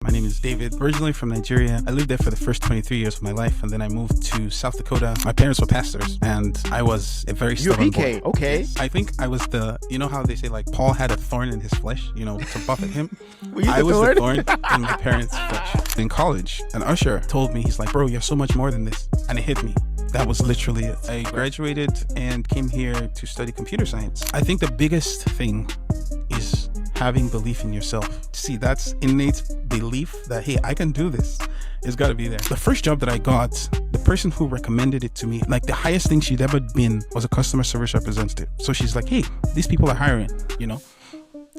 My name is David, originally from Nigeria. I lived there for the first 23 years of my life, and then I moved to South Dakota. My parents were pastors, and I was a very stubborn boy. Okay. Yes. I think I was you know how they say like Paul had a thorn in his flesh, to buffet him? I was the thorn in my parents' flesh. In college, an usher told me, he's like, bro, you're so much more than this. And it hit me. That was literally it. I graduated and came here to study computer science. I think the biggest thing is having belief in yourself. See, that's innate belief that, hey, I can do this. It's got to be there. The first job that I got, the person who recommended it to me, like the highest thing she'd ever been was a customer service representative. So she's like, hey, these people are hiring,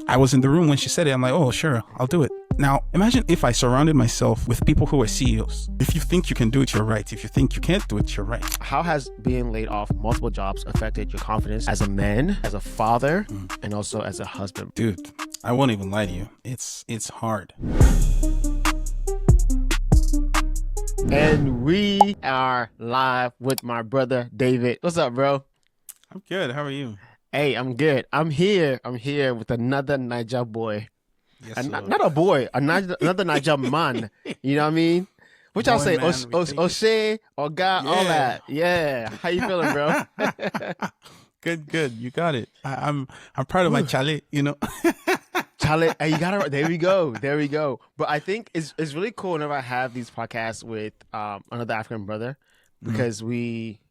I was in the room when she said it. I'm like, oh, sure, I'll do it. Now, imagine if I surrounded myself with people who are CEOs. If you think you can do it, you're right. If you think you can't do it, you're right. How has being laid off multiple jobs affected your confidence as a man, as a father, and also as a husband? Dude, I won't even lie to you. It's hard. And we are live with my brother, David. What's up, bro? I'm good. How are you? Hey, I'm good. I'm here with another Niger boy. Yes, Not a boy, another Niger man. You know what I mean? What y'all say? O'Shea, Oga, all that. Yeah. How you feeling, bro? Good. You got it. I'm proud of my chale, Chale, hey, you got it. There we go. But I think it's really cool whenever I have these podcasts with another African brother, because we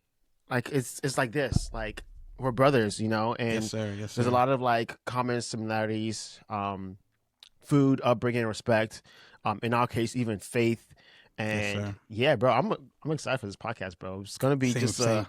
it's like this, like we're brothers, and Yes, sir. there's a lot of like common similarities, food, upbringing, respect, in our case, even faith. And yeah, bro, I'm excited for this podcast, bro. It's gonna be same.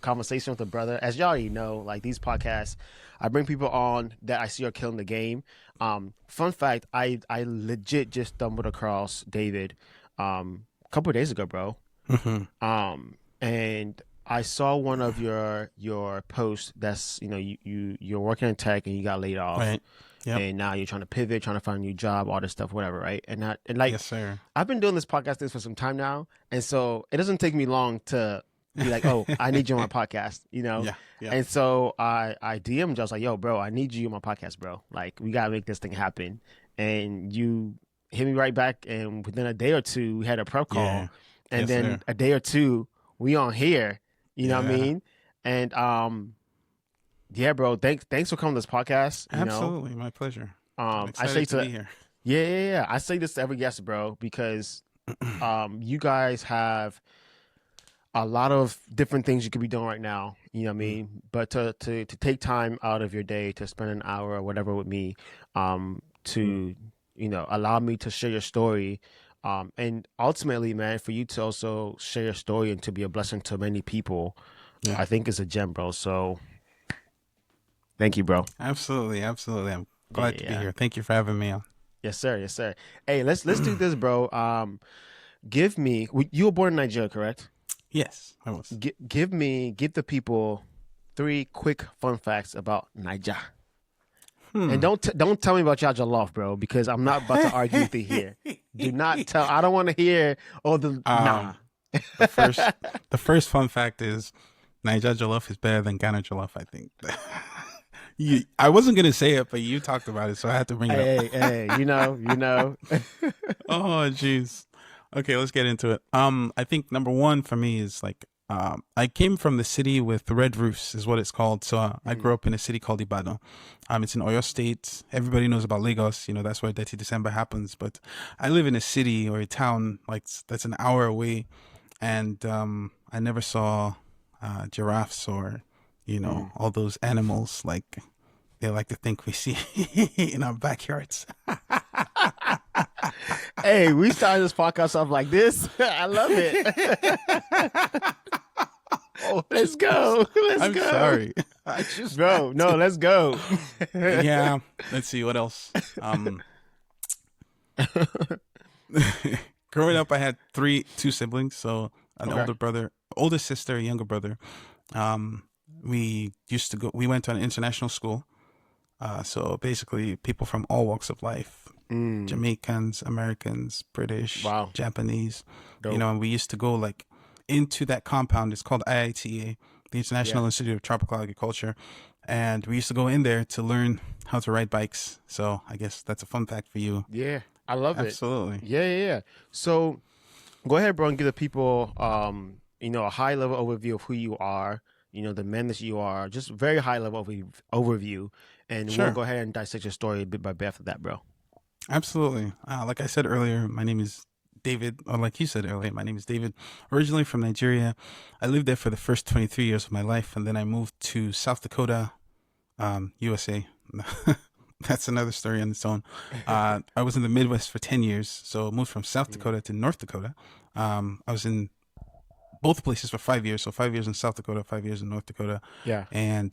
Conversation with a brother. As y'all already know, like these podcasts, I bring people on that I see are killing the game. Fun fact, I legit just stumbled across David a couple of days ago, bro. Mm-hmm. And I saw one of your posts that's, you're working in tech and you got laid off. Right. Yep. And now you're trying to pivot, trying to find a new job, all this stuff, whatever, right? And yes, sir. I've been doing this podcast for some time now, and so it doesn't take me long to be like, oh, I need you on my podcast, Yeah. And so I DM'd, I was like, yo, bro, I need you on my podcast, bro. Like, we gotta make this thing happen. And you hit me right back, and within a day or two, we had a prep call, and yes, then sir. a day or two, we on here. You know what I mean? And yeah, bro. Thanks for coming to this podcast. Absolutely, my pleasure. I'm excited to be here. Yeah. I say this to every guest, bro, because you guys have a lot of different things you could be doing right now. You know what I mean? But to take time out of your day to spend an hour or whatever with me, to allow me to share your story. And ultimately, man, for you to also share your story and to be a blessing to many people, I think is a gem, bro. So thank you, bro. Absolutely. I'm glad to be here. Thank you for having me on. Yes, sir. Hey, let's do this, bro. You were born in Nigeria, correct? Yes, I was. Give the people 3 quick fun facts about Niger. And don't tell me about y'all jollof, bro, because I'm not about to argue with you here. Do not tell. I don't want to hear nah. The first fun fact is Niger jollof is better than Ghana jollof, I think. I wasn't gonna say it, but you talked about it, so I had to bring it up. Hey, you know. Oh, jeez. Okay, let's get into it. I think number one for me is like, I came from the city with red roofs, is what it's called. So I grew up in a city called Ibadan. It's in Oyo State. Everybody knows about Lagos. That's where Dirty December happens. But I live in a city or a town like that's an hour away, and I never saw giraffes or all those animals like they like to think we see in our backyards. Hey, we started this podcast off like this. I love it. Oh, let's go. I'm sorry. Bro, no, let's go. Yeah. Let's see what else. Growing up, I had two siblings. So an older brother, older sister, a younger brother. We went to an international school. So basically people from all walks of life. Jamaicans, Americans, British, Japanese, Dope. And we used to go like into that compound. It's called IITA, the International Institute of Tropical Agriculture. And we used to go in there to learn how to ride bikes. So I guess that's a fun fact for you. Yeah. I love it. Absolutely. Yeah. So go ahead, bro, and give the people, a high level overview of who you are. The men that you are. Just very high level overview, and we'll Sure. go ahead and dissect your story bit by bit after that, bro. Absolutely. Like I said earlier, my name is David, or like you said earlier, my name is David, originally from Nigeria. I lived there for the first 23 years of my life, and then I moved to South Dakota, USA. That's another story on its own. I was in the Midwest for 10 years, so I moved from South Dakota to North Dakota. I was in both places for 5 years, so 5 years in South Dakota, 5 years in North Dakota. Yeah. And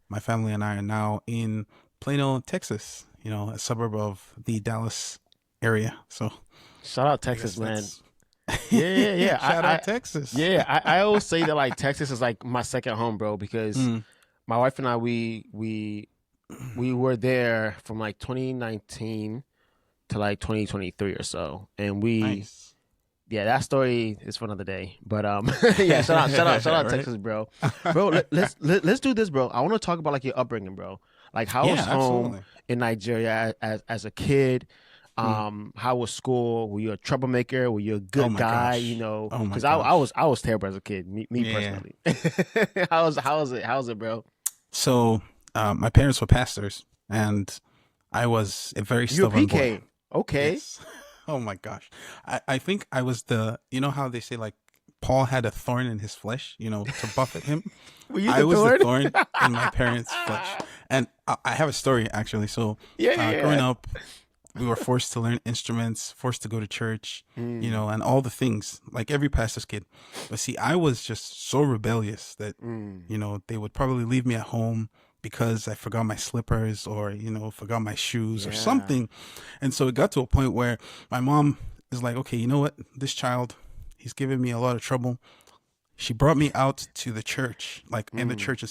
my family and I are now in Plano, Texas, a suburb of the Dallas area. So Shout out I guess Texas, man. that's Yeah. shout out Texas. Yeah. I always say that like Texas is like my second home, bro, because Mm, my wife and I we were there from like 2019 to like 2023 or so, and nice. yeah, that story is for another day. But yeah, shout out Right? Texas, bro. Bro, let's do this, bro. I want to talk about like your upbringing, bro. Like how was Yeah, home absolutely. in Nigeria as a kid? Mm. How was school? Were you a troublemaker? Were you a Oh good my guy? gosh. Oh my Because gosh. I was terrible as a kid. Me Yeah. personally. How's it, bro? So my parents were pastors, and I was a very You a stubborn boy. PK? Okay. Yes. Oh my gosh. I think I was how they say like Paul had a thorn in his flesh, to buffet him. Were you I the was the thorn? thorn in my parents' flesh. And I have a story actually. So Yeah. growing up, we were forced to learn instruments, forced to go to church, Mm, and all the things, like every pastor's kid. But see, I was just so rebellious that, mm. they would probably leave me at home because I forgot my slippers or, forgot my shoes or Yeah. something. And so it got to a point where my mom is like, okay, you know what? This child, he's giving me a lot of trouble. She brought me out to the church, like in the Mm. church, and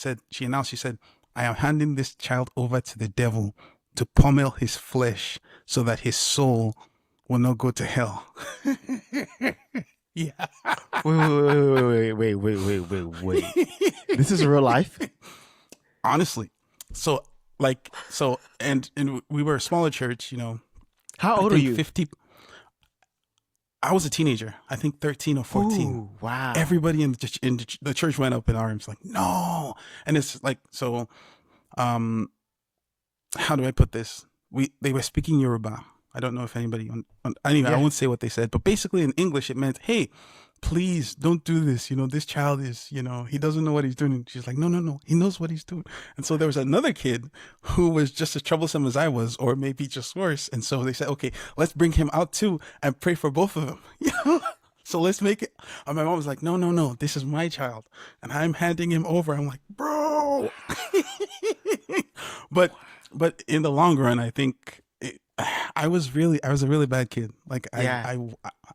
she said, I am handing this child over to the devil to pummel his flesh so that his soul will not go to hell. Yeah. Wait. This is real life? Honestly. And we were a smaller church, How I old are think you? 50. I was a teenager. I think 13 or 14. Ooh, wow. Everybody in the church went up in arms like, no. And it's like, so, how do I put this? They were speaking Yoruba. I don't know if anybody anyway, I Yeah. won't say what they said, but basically in English it meant, hey, please don't do this. This child is, he doesn't know what he's doing. And she's like, no, he knows what he's doing. And so there was another kid who was just as troublesome as I was, or maybe just worse. And so they said, okay, let's bring him out too and pray for both of them. So let's make it. And my mom was like, no, this is my child, and I'm handing him over. I'm like, bro. but in the long run, I think I was a really bad kid. Like Yeah.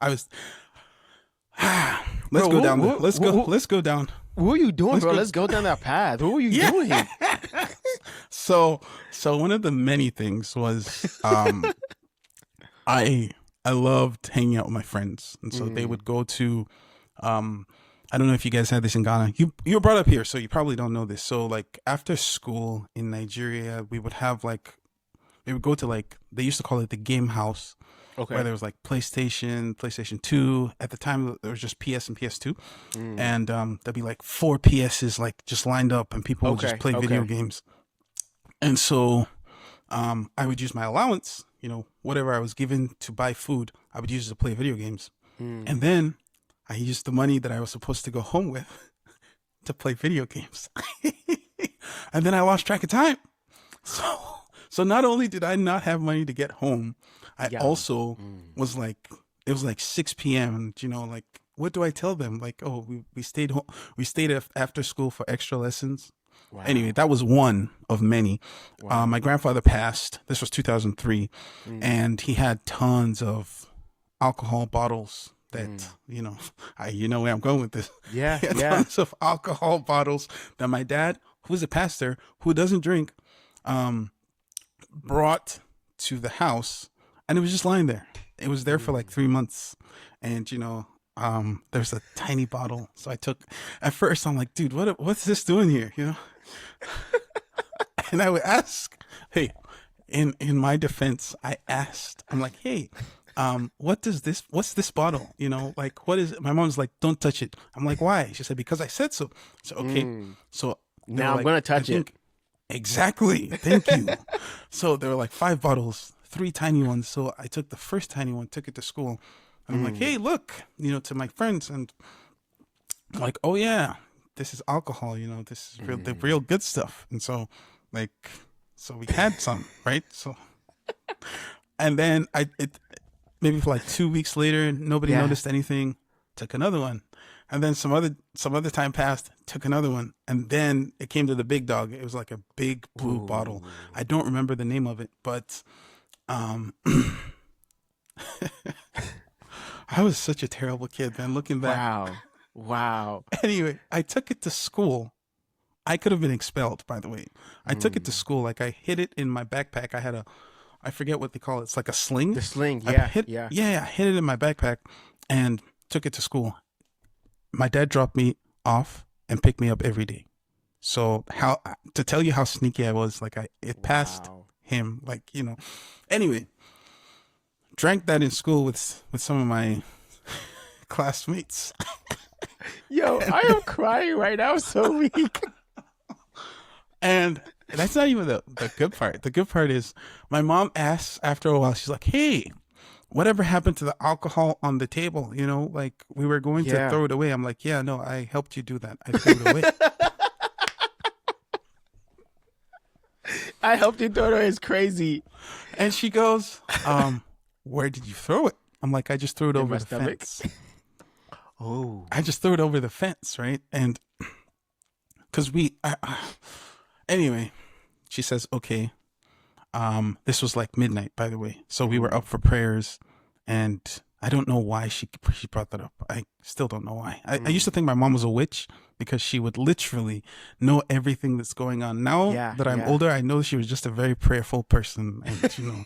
I was. Let's Bro, go down. what- Let's what- Let's go down. What were you doing, Let's bro? go- Let's go down that path. What were you Yeah. doing? So one of the many things was I loved hanging out with my friends, and so they would go to I don't know if you guys had this in Ghana. You were brought up here, so you probably don't know this. So like after school in Nigeria, we would go to like, they used to call it the game house, where there was like PlayStation 2. At the time, there was just PS and PS2. And there'd be like 4 PSs like just lined up, and people would just play video games. And so I would use my allowance, whatever I was given to buy food, I would use it to play video games. And then I used the money that I was supposed to go home with to play video games. And then I lost track of time. So not only did I not have money to get home, I also was like, it was like 6 p.m. and like, what do I tell them? Like, oh, we stayed home. We stayed after school for extra lessons. Wow. Anyway, that was one of many. Wow. My grandfather passed. This was 2003, and he had tons of alcohol bottles that, you know where I'm going with this. Yeah, He had yeah. tons of alcohol bottles that my dad, who's a pastor, who doesn't drink, brought to the house, and it was just lying there. It was there for like 3 months, and there's a tiny bottle. So I took, at first I'm like, dude, what's this doing here? And I would ask, hey, in my defense, I asked, I'm like, hey, what's this bottle? You know, like, what is it? My mom's like, don't touch it. I'm like, why? She said, because I said so. So, okay. So now I'm going to touch it. Exactly. Thank you. So there were like 5 bottles, 3 tiny ones. So I took the first tiny one, took it to school. And I'm like, hey, look, you know, to my friends. And I'm like, oh yeah, this is alcohol, you know, this is the real good stuff. And so like, so we had some, right? So, and then maybe for like 2 weeks later, nobody noticed anything, took another one. And then some other time passed, took another one. And then it came to the big dog. It was like a big blue bottle. I don't remember the name of it, but I was such a terrible kid, man, looking back. Wow. Anyway, I took it to school. I could have been expelled, by the way. I took it to school. Like, I hid it in my backpack. I had I forget what they call it. It's like a sling. The sling, I hid it in my backpack and took it to school. My dad dropped me off and picked me up every day. So to tell you how sneaky I was, like it passed him, like, you know. Anyway, drank that in school with some of my classmates. Yo, I am crying right now. I'm so weak. And that's not even the good part. The good part is my mom asks after a while, she's like, hey, whatever happened to the alcohol on the table? You know, like, we were going to throw it away. I'm like, yeah, no, I helped you do that. I threw it away. I helped you throw it away. It's crazy. And she goes, where did you throw it? I'm like, I just threw it over the fence. Oh. I just threw it over the fence, right? And because anyway, she says, okay. This was like midnight, by the way. So we were up for prayers, and I don't know why she brought that up. I still don't know why. I used to think my mom was a witch because she would literally know everything that's going on. Now that I'm older, I know she was just a very prayerful person, and, you know,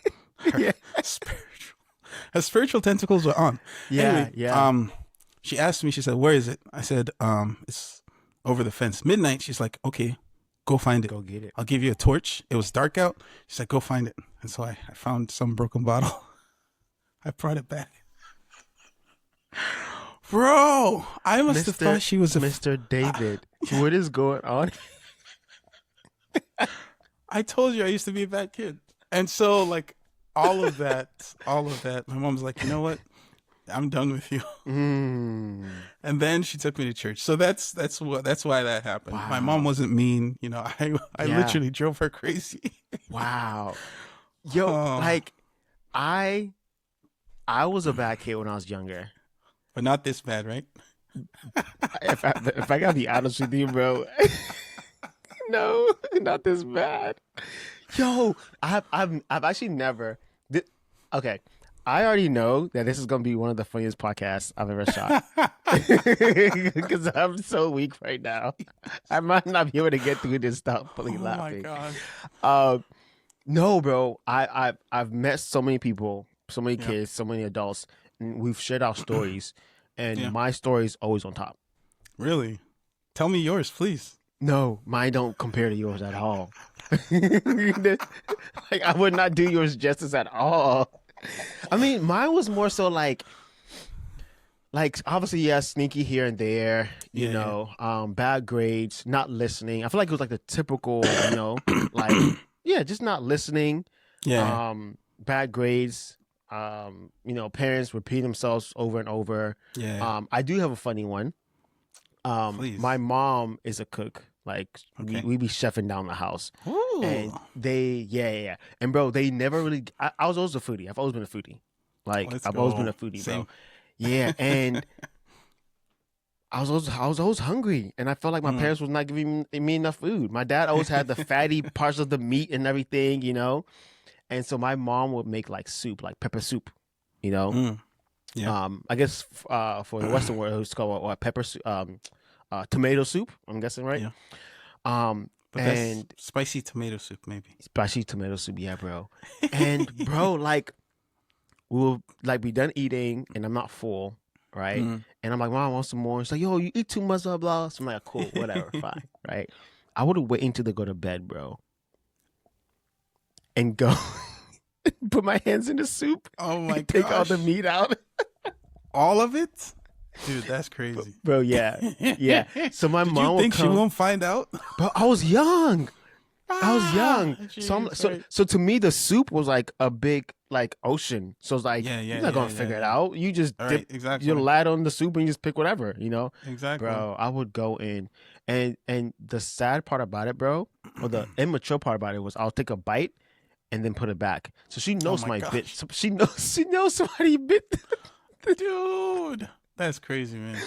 her spiritual tentacles were on. Anyway, she asked me, she said, where is it? I said, it's over the fence. Midnight. She's like, okay, go find it. Go get it. I'll give you a torch. It was dark out. She's like, go find it. And so I found some broken bottle. I brought it back. Bro, I must have thought she was Mr. David. What is going on? I told you I used to be a bad kid. And so, like, all of that, my mom's like, you know what? I'm done with you. And then she took me to church. So that's why that happened. Wow. My mom wasn't mean, you know. I literally drove her crazy. Wow. Yo, like, I was a bad kid when I was younger. But not this bad, right? If I gotta be honest with you, bro. No, not this bad. Yo, I've actually never okay. I already know that this is going to be one of the funniest podcasts I've ever shot. Because I'm so weak right now. I might not be able to get through this without fully laughing. Oh, my God. No, bro. I've met so many people, so many kids, so many adults, and we've shared our stories. And my story is always on top. Really? Tell me yours, please. No, mine don't compare to yours at all. Like, I would not do yours justice at all. I mean, mine was more so like obviously, sneaky here and there, you know, bad grades, not listening. I feel like it was like the typical, you know, like, just not listening. Yeah. Bad grades, you know, parents repeat themselves over and over. Yeah. I do have a funny one. Please. My mom is a cook. Like, we be chefing down the house. Ooh. And they, and bro, they never really. I was always a foodie. I've always been a foodie. Like, I've always been a foodie, bro. Yeah, and I was always hungry, and I felt like my parents was not giving me enough food. My dad always had the fatty parts of the meat and everything, you know. And so my mom would make like soup, like pepper soup, you know. I guess for the Western world, it's called pepper soup. Tomato soup, I'm guessing, right? Yeah. But and that's spicy tomato soup, maybe. Spicy tomato soup, yeah, bro. And bro, like, we'll like be done eating, and I'm not full, right? And I'm like, Mom, I want some more. She's like, yo, you eat too much, blah blah. So I'm like, cool, whatever, fine, right? I would have waited until they go to bed, bro. and go put my hands in the soup Oh my and take all the gosh. meat out. All of it? Dude, that's crazy. Bro, yeah. So my Did mom you would think she come. won't find out? But I was young. I was young. Jeez, So right. so to me the soup was like a big like ocean. So it's like Yeah, you're yeah, not yeah, gonna figure it yeah. out. You just All right, dip exactly. your lad on the soup and you just pick whatever, Exactly. Bro, I would go in and the sad part about it, bro, or the immature part about it was I'll take a bite and then put it back. So she knows my my gosh. bit. She knows somebody bit. Dude, that's crazy, man.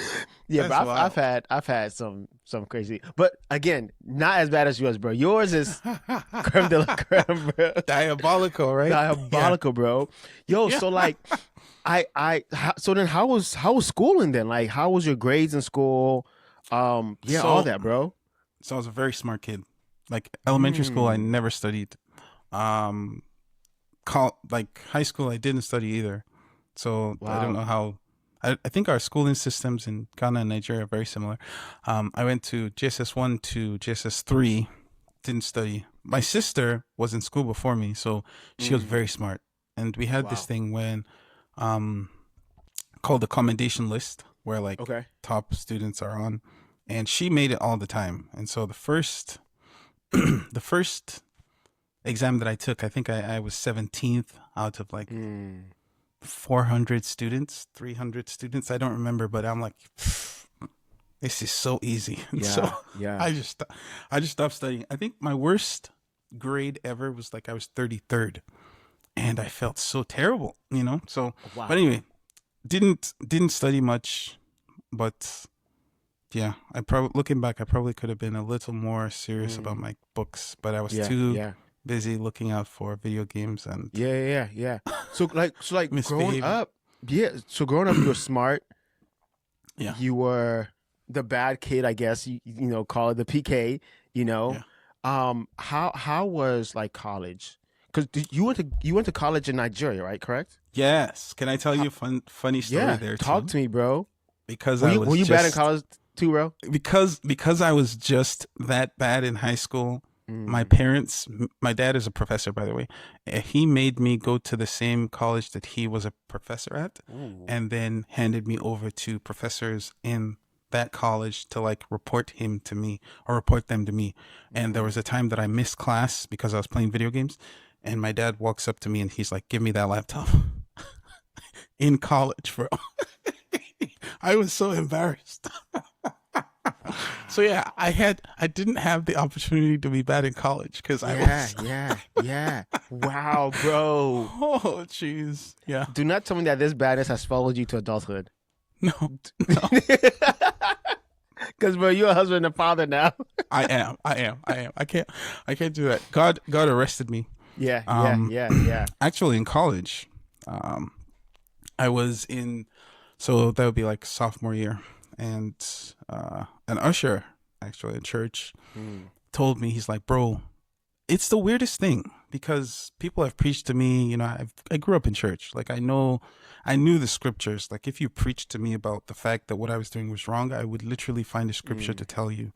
Yeah, That's but wild. I've had some crazy, but again, not as bad as yours, bro. Yours is creme de la creme, bro. Diabolical, right? Diabolical, bro. Yo, Yeah. so like, so then how was schooling then? Like, how was your grades in school? Yeah, all So, that, bro. so I was a very smart kid. Like elementary school, I Mm, never studied. Um, like high school, I didn't study either. So I don't wow. know how. I think our schooling systems in Ghana and Nigeria are very similar. I went to JSS 1 to JSS 3, didn't study. My sister was in school before me, so she was Mm, very smart. And we had this wow. thing when um, called the commendation list, where like Okay. top students are on, and she made it all the time. And so the first, the first exam that I took, I think I was 17th out of like Mm, 400 students, 300 students. I don't remember, but I'm like, this is so easy. And so yeah. Yeah. I just, I just stopped studying. I think my worst grade ever was like I was 33rd, and I felt so terrible, So, but Wow. anyway, didn't study much, but yeah, I probably looking back, I probably could have been a little more serious about Mm, my books, but I was yeah. too Yeah. busy looking out for video games and Yeah. So like growing misbehaving. up, yeah. So growing up, you were smart. Yeah, You were the bad kid, I guess. Call it the PK. You know, yeah. how was like college? Because you went to college in Nigeria, right? Correct? Yes. Can I tell How, you a funny story yeah. there Talk too? to me, bro. Because Were I you were was you bad in just college too, bro? because I was just that bad in high school. My Mm. parents, my dad is a professor, by the way. He made me go to the same college that he was a professor at, Ooh. and then handed me over to professors in that college to like report him to me or report them to me. And there Mm. was a time that I missed class because I was playing video games, and my dad walks up to me and he's like, "Give me that laptop." In college, bro. I was so embarrassed. So yeah, I didn't have the opportunity to be bad in college because I Yeah, was. yeah. Wow, bro. Oh jeez, yeah. Do not tell me that this badness has followed you to adulthood. No, no. Because bro, you're a husband and father now. I am. I can't do that. God arrested me. Yeah, yeah, Um, yeah, yeah. actually in college, um, I was in. So that would be like sophomore year, and an usher actually in church Mm, told me, he's like, bro, it's the weirdest thing because people have preached to me. I grew up in church. Like I knew the scriptures. Like if you preached to me about the fact that what I was doing was wrong, I would literally find a scripture to mm. tell you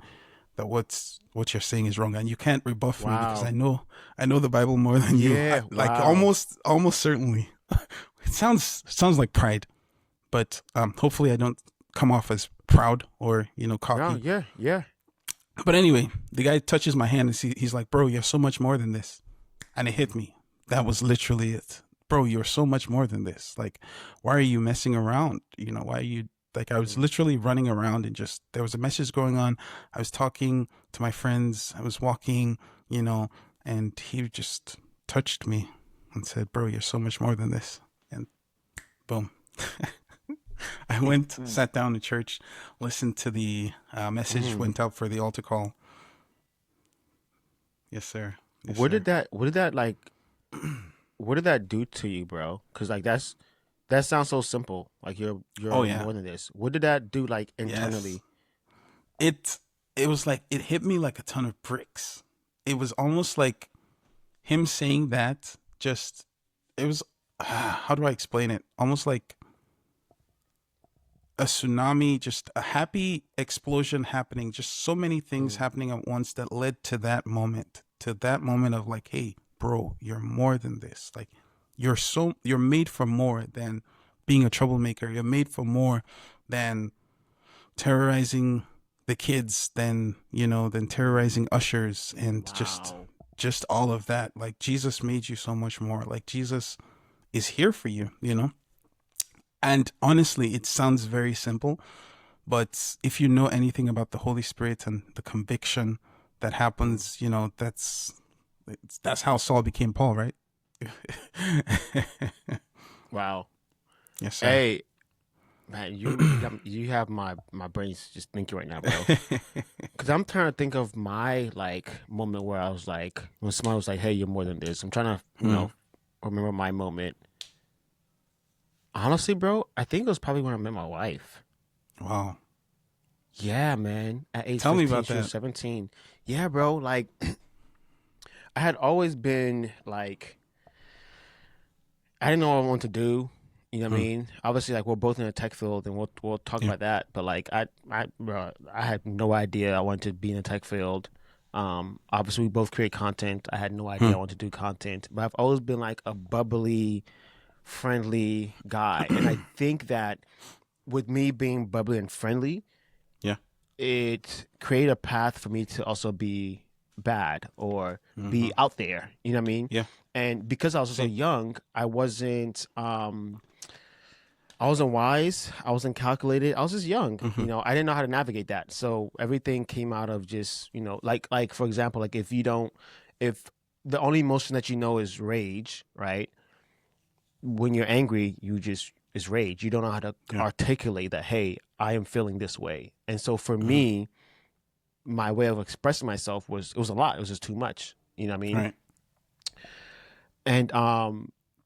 that what you're saying is wrong, and you can't rebuff me because Wow. I know the Bible more than you. Yeah, Like wow. almost certainly. It sounds like pride, but hopefully I don't come off as proud or No, cocky. yeah, yeah. But anyway, the guy touches my hand and he's like, bro, you're so much more than this. And it hit me. That was literally it. Bro, you're so much more than this. Like, why are you messing around? Why are you like, I was Mm. literally running around and just, there was a message going on. I was talking to my friends. I was walking, and he just touched me and said, bro, you're so much more than this. And boom. I went, Mm, sat down in church, listened to the message, mm. went out for the altar call. Yes, sir. Yes, What sir. did that like? What did that do to you, bro? Because like that sounds so simple. Like Oh you're yeah. more than this. What did that do like Yes. internally? It it was like it hit me like a ton of bricks. It was almost like him saying that just it was how do I explain it? Almost like a tsunami, just a happy explosion happening, just so many things Mm, happening at once that led to that moment of like, hey, bro, you're more than this. Like, you're made for more than being a troublemaker. You're made for more than terrorizing the kids, than terrorizing ushers, and Wow. just all of that. Like, Jesus made you so much more. Like, Jesus is here for you, And honestly, it sounds very simple, but if you know anything about the Holy Spirit and the conviction that happens, that's how Saul became Paul, right? Wow. Yes, sir. Hey, man, you have my brains just thinking right now, bro. Because I'm trying to think of my like moment where I was like, when someone was like, "Hey, you're more than this." I'm trying to remember my moment. Honestly, bro, I think it was probably when I met my wife. Wow. Yeah, man. At age Tell me 15, about she was that. 17. Yeah, bro. Like, I had always been like, I didn't know what I wanted to do. You know what I Mm. mean? Obviously, like we're both in the tech field, and we'll talk Yeah. about that. But like, bro, I had no idea I wanted to be in the tech field. Obviously, we both create content. I had no idea I Mm. wanted to do content, but I've always been like a bubbly, friendly guy, and I think that with me being bubbly and friendly, Yeah. it created a path for me to also be bad or Mm-hmm. be out there. You know what I mean? Yeah. And because I was so Same. young, I wasn't wise. I wasn't calculated. I was just young. Mm-hmm. I didn't know how to navigate that. So everything came out of just, like for example, like if the only emotion that you know is rage, right? When you're angry, you just is rage. You don't know how to Yeah. articulate that, hey, I am feeling this way. And so for Mm-hmm. me, my way of expressing myself was a lot. It was just too much. You know what I mean? Right. And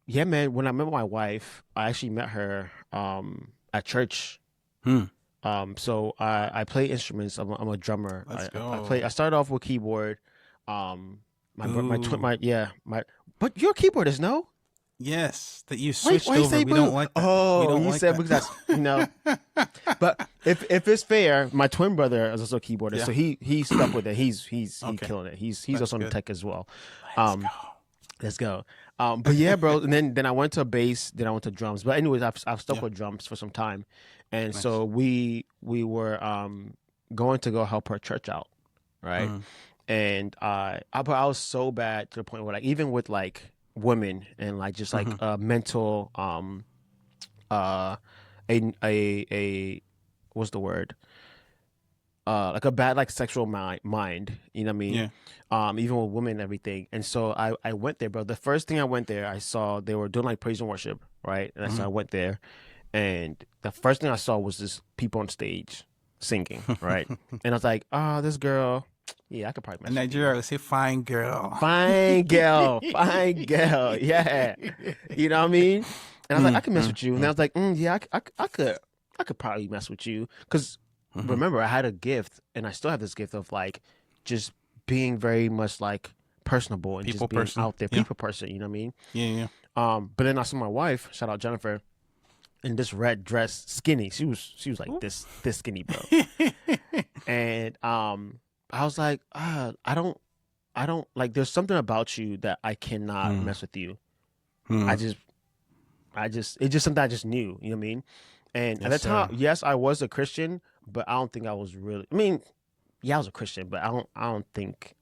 yeah, man, when I met my wife, I actually met her at church. Hmm. So I play instruments. I'm a drummer. Let's I go. play. I started off with keyboard. My twin, Ooh. but you're a keyboardist, no? Yes, that you Why switched you over. say We boo? don't like that. We Oh, don't you like said that. because that's. But if it's fair, my twin brother is also a keyboardist, Yeah. so he stuck with it. He's Okay. killing it. He's That's also on the good. tech as well. Let's Um, go. let's go. But yeah, bro. And then I went to bass. Then I went to drums. But anyways, I've stuck Yeah. with drums for some time, and Nice. so we were going to go help her church out, right? Mm. And but I was so bad to the point where like even with like women and like just like Mm-hmm. mental uh a what's the word, like a bad like sexual mind, you know what I mean? Yeah. Even with women and everything. And so I went there, bro. The first thing I went there, I saw they were doing like praise and worship, right? And so Mm-hmm. I went there, and the first thing I saw was just people on stage singing, right? And I was like, oh, this girl, yeah, I could probably In mess with you. Nigeria, we say fine girl. Fine girl, fine girl, yeah. You know what I mean? And I was like, I can mess with you. And I was like, yeah, I could probably mess with you. Because Mm-hmm. remember, I had a gift, and I still have this gift of like just being very much like personable and People just being person. out there, Yeah. people person. You know what I mean? Yeah. But then I saw my wife, shout out Jennifer, in this red dress, skinny. She was like this skinny, bro. And I was like, I don't like. There's something about you that I cannot mess with you. I just, it's just something I just knew. You know what I mean? And at Yes, that time, sir. yes, I was a Christian, but I don't think I was really. I mean, yeah, I was a Christian, but I don't think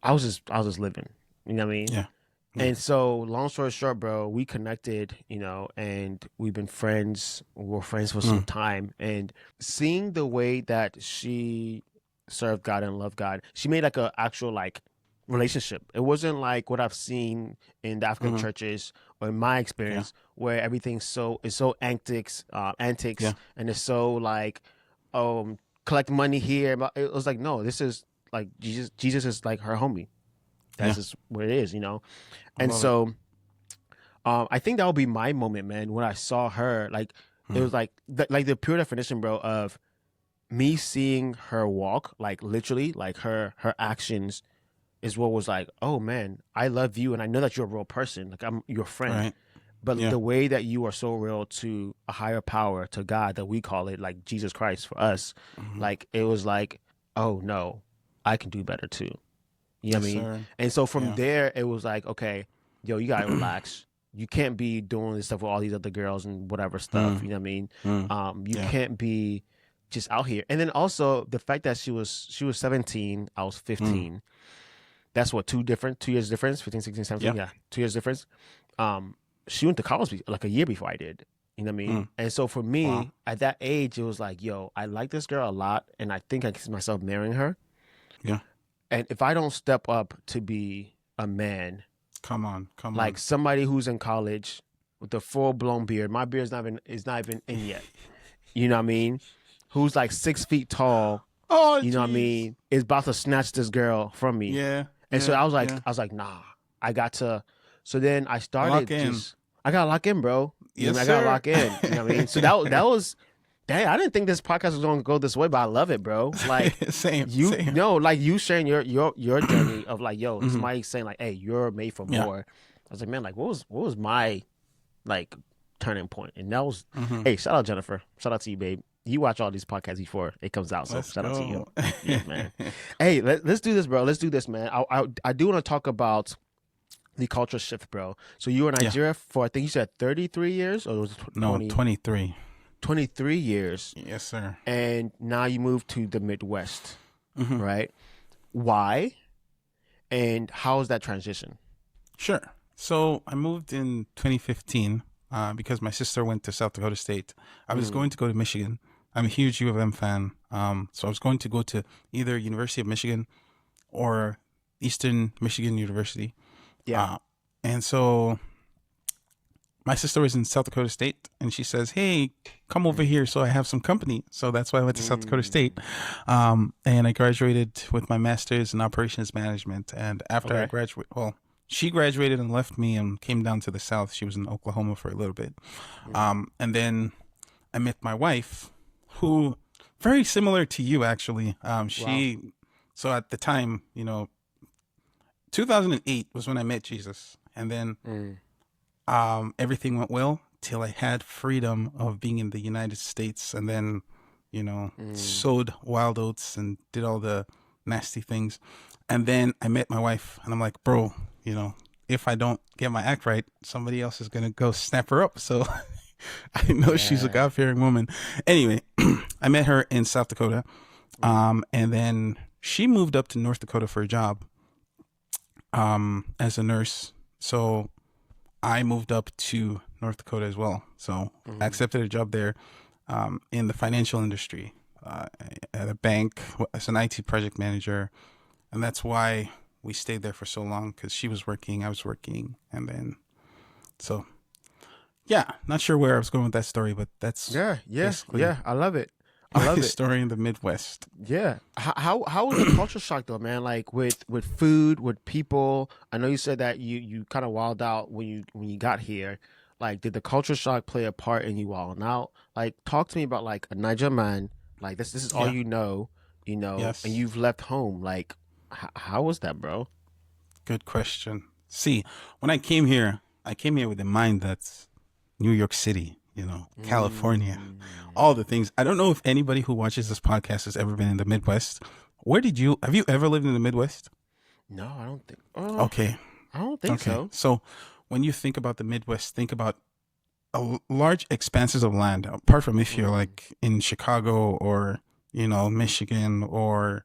I was just living. You know what I mean? Yeah. And so, long story short, bro, we connected, and we've been friends. We're friends for some time. And seeing the way that she served God and loved God, she made like a actual like relationship. It wasn't like what I've seen in the African churches or in my experience, where everything's so antics, Yeah. and it's so like, collect money here. But it was like, no, this is like Jesus. Jesus is like her homie. That's just what it is, I And love it. so, I think that would be my moment, man, when I saw her. Like, it was like the pure definition, bro, of me seeing her walk, like literally, like her actions is what was like, oh man, I love you, and I know that you're a real person. Like I'm your friend, Right. but Yeah. the way that you are so real to a higher power, to God, that we call it like Jesus Christ for us, like it was like, oh no, I can do better too. You know what I Yes, mean? sir. And so from Yeah. there, it was like, okay, yo, you gotta relax. You can't be doing this stuff with all these other girls and whatever stuff. You know what I mean? You Yeah. can't be just out here. And then also the fact that she was 17, I was 15. That's what 2 years difference, 15, 16, 17. Yep. Yeah, 2 years difference. She went to college like a year before I did. You know what I mean? And so for me, Wow. at that age, it was like, yo, I like this girl a lot, and I think I can see myself marrying her. Yeah. And if I don't step up to be a man, Come on. like somebody who's in college with a full blown beard, my beard is not even in yet. You know what I mean? Who's like 6 feet tall, Oh, you know what I jeez. mean, is about to snatch this girl from me. Yeah. And so I was yeah. like, nah, I got to. So then I started Lock in. I gotta lock in, bro. You know Yes, what I mean? I gotta sir. lock in. You know what I mean? So that was, dang, I didn't think this podcast was gonna go this way, but I love it, bro. Like same. like you sharing your journey of like, yo, somebody saying like, hey, you're made for more. I was like, man, like what was my like turning point? And that was, hey, shout out Jennifer, shout out to you, babe. You watch all these podcasts before it comes out, so shout out to you. Yeah, man. Hey, let's do this, bro. Let's do this, man. I do want to talk about the culture shift, bro. So you were in Nigeria for, I think you said 33 years, or was it 20? No, 23. 23 years. Yes, sir. And now you moved to the Midwest, right? Why? And how is that transition? Sure. So I moved in 2015 because my sister went to South Dakota State. I was going to go to Michigan. I'm a huge U of M fan. So I was going to go to either University of Michigan or Eastern Michigan University. Yeah. And so my sister was in South Dakota State, and she says, hey, come over here so I have some company. So that's why I went to South Dakota State. And I graduated with my master's in operations management. And after I graduated, she graduated and left me and came down to the South. She was in Oklahoma for a little bit. And then I met my wife, who very similar to you, actually. So at the time, 2008 was when I met Jesus. And then everything went well till I had freedom of being in the United States, and then, sowed wild oats and did all the nasty things. And then I met my wife, and I'm like, bro, if I don't get my act right, somebody else is going to go snap her up. So I know she's a God-fearing woman. Anyway, I met her in South Dakota. And then she moved up to North Dakota for a job as a nurse. So I moved up to North Dakota as well. So I accepted a job there in the financial industry at a bank as an IT project manager. And that's why we stayed there for so long, because she was working, I was working. And then, so, yeah, not sure where I was going with that story, but that's yeah, I love it. I love it. Story in the Midwest. Yeah. How was the culture shock though, man? Like with food, with people. I know you said that you kind of wilded out when you got here. Like, did the culture shock play a part in you wilding out? Like, talk to me about like a Niger man. Like this is all you know, Yes. and you've left home. Like, how was that, bro? Good question. See, when I came here with the mind that's New York City, California, all the things. I don't know if anybody who watches this podcast has ever been in the Midwest. Have you ever lived in the Midwest? No, I don't think. Okay. I don't think so. So when you think about the Midwest, think about large expanses of land, apart from if you're like in Chicago or, Michigan or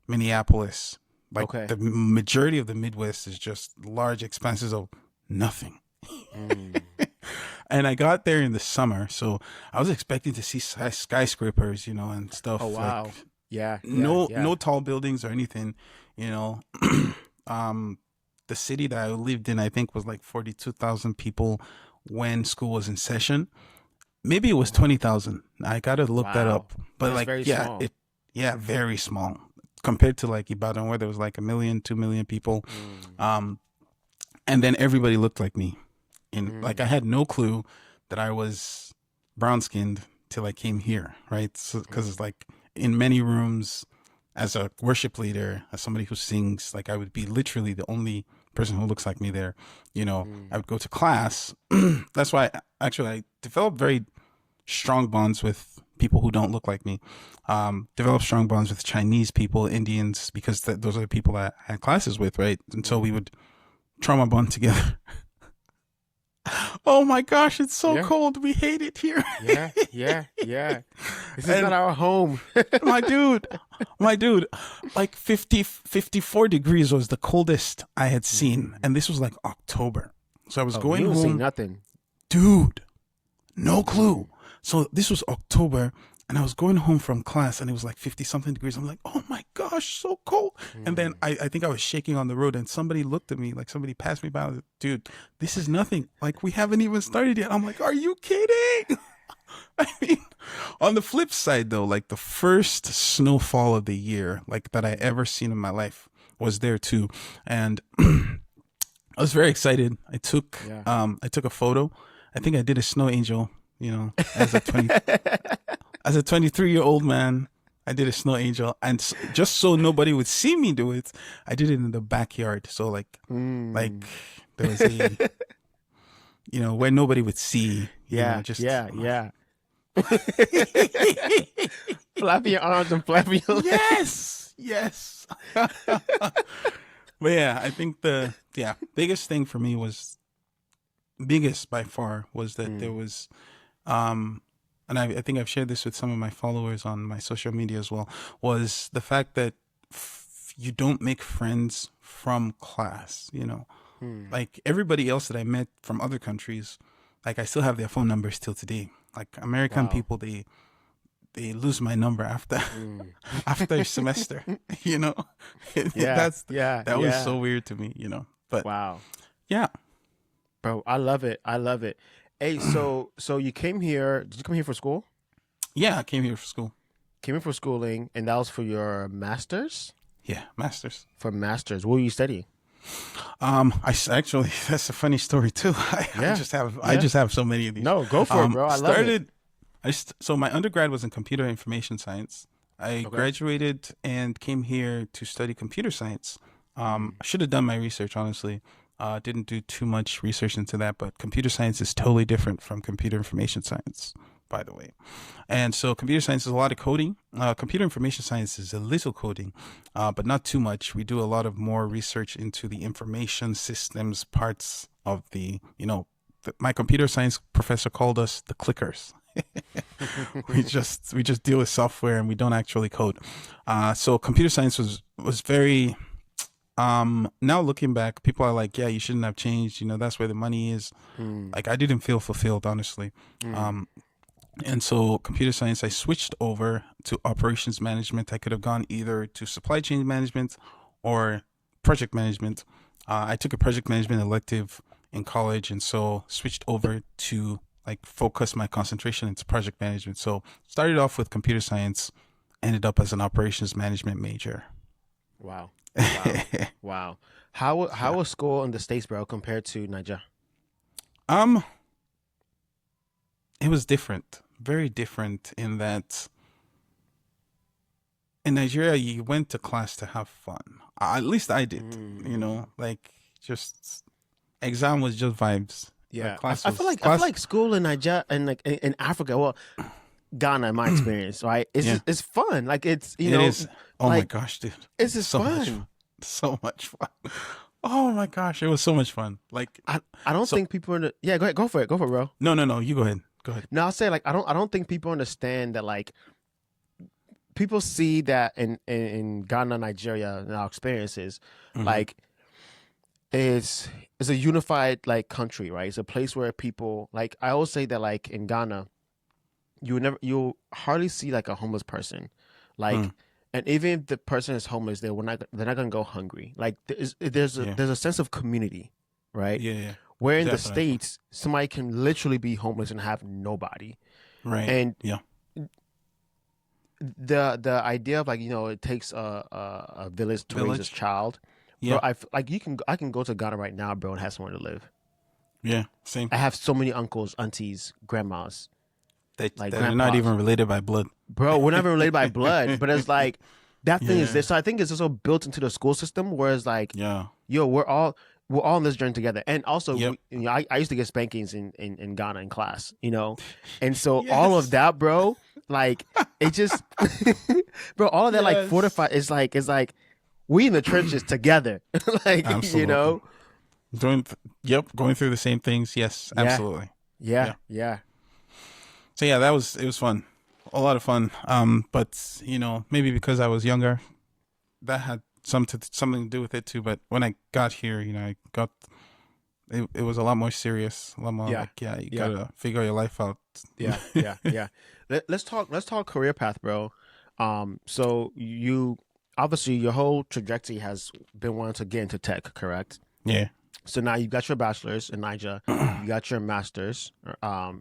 Minneapolis. Like the majority of the Midwest is just large expanses of nothing. And I got there in the summer, so I was expecting to see skyscrapers, and stuff. Oh wow! Like, no tall buildings or anything. The city that I lived in, I think, was like 42,000 people when school was in session. Maybe it was 20,000. I gotta look that up. But that's very small. Very small compared to like Ibadan, where there was like 1 million, 2 million people. And then everybody looked like me. And like I had no clue that I was brown skinned till I came here, right? So, because it's like in many rooms, as a worship leader, as somebody who sings, like I would be literally the only person who looks like me there. I would go to class. That's why I developed very strong bonds with people who don't look like me. Developed strong bonds with Chinese people, Indians, because those are the people that I had classes with, right? And so we would trauma bond together. Oh my gosh, it's so cold. We hate it here. Yeah. This is not our home. my dude, like 54 degrees was the coldest I had seen. And this was like October. So I was going you home. See nothing. Dude, no clue. So this was October and I was going home from class and it was like 50 something degrees. I'm like, oh my gosh, so cold. And then I think I was shaking on the road and somebody looked at me, like somebody passed me by. I was like, dude, this is nothing. Like we haven't even started yet. I'm like, are you kidding? I mean, on the flip side though, like the first snowfall of the year, like that I ever seen in my life was there too. And I was very excited. I took a photo. I think I did a snow angel, you know, as a 23-year-old man. I did a snow angel, and just so nobody would see me do it, I did it in the backyard. So like there was a, you know, where nobody would see. Yeah. Flapping your arms and flapping your legs. Yes. But yeah, I think the biggest thing for me biggest by far was that there was, and I think I've shared this with some of my followers on my social media as well, was the fact that you don't make friends from class, you know, like everybody else that I met from other countries, like I still have their phone numbers till today. Like American people, they lose my number after a semester, you know. That was so weird to me, you know. But yeah, bro, I love it. Hey, so you came here? Did you come here for school? Yeah, I came here for school. Came here for schooling, and that was for your master's. Yeah, master's. For master's, what were you studying? I actually, that's a funny story too. I just have so many of these. No, go for it, bro. I love it. So my undergrad was in computer information science. I graduated and came here to study computer science. I should have done my research, honestly. Didn't do too much research into that, but computer science is totally different from computer information science, by the way. And so computer science is a lot of coding. Computer information science is a little coding, but not too much. We do a lot of more research into the information systems parts of the, you know, my computer science professor called us the clickers. we just deal with software and we don't actually code. So computer science was very, now looking back, people are like, yeah, you shouldn't have changed. You know, that's where the money is. Like I didn't feel fulfilled, honestly. And so computer science, I switched over to operations management. I could have gone either to supply chain management or project management. I took a project management elective in college, and so switched over to like focus my concentration into project management. So started off with computer science, ended up as an operations management major. Wow. Wow. How was school in the States, bro, compared to Nigeria? It was different. Very different in that in Nigeria, you went to class to have fun. At least I did, you know, like just exam was just vibes. Yeah. Like I feel like school in Nigeria and like in Africa, well, Ghana, in my experience, right? It's fun. Like it's, you know, is. Oh like, my gosh, dude. It's just so fun. Much fun. So much fun. Oh my gosh, it was so much fun. Like I don't think people go for it, bro. No, you go ahead. No, I'll say like I don't think people understand that. Like people see that in Ghana, Nigeria, in our experiences, like it's a unified like country, right? It's a place where people, like I always say that like in Ghana, you'll hardly see like a homeless person, like. And even if the person is homeless, they're not gonna go hungry. Like there's a sense of community, right? Yeah. Where in the States, somebody can literally be homeless and have nobody, right? And the idea of like, you know, it takes a village to raise a child. Yeah, bro, I can go to Ghana right now, bro, and have somewhere to live. Yeah, same. I have so many uncles, aunties, grandmas. They're not even related by blood. Bro, we're not even related by blood, but it's like that thing is there. So I think it's also built into the school system, whereas like, we're all on this journey together. And also, I used to get spankings in Ghana in class, you know, and so all of that, bro, Like it just, bro. All of that like Yes. fortified. It's like we in the trenches together. Like Absolutely. Going through the same things. Yes, Yeah. absolutely. Yeah. Yeah. So yeah, it was fun, a lot of fun. But maybe because I was younger, that had something to do with it too. But when I got here, I got it was a lot more serious, a lot more Yeah. like, you Yeah. gotta figure your life out. Yeah. Yeah. Let's talk career path, bro. So you obviously your whole trajectory has been wanting to get into tech, correct? Yeah. So now you got your bachelor's in Niger, you got your master's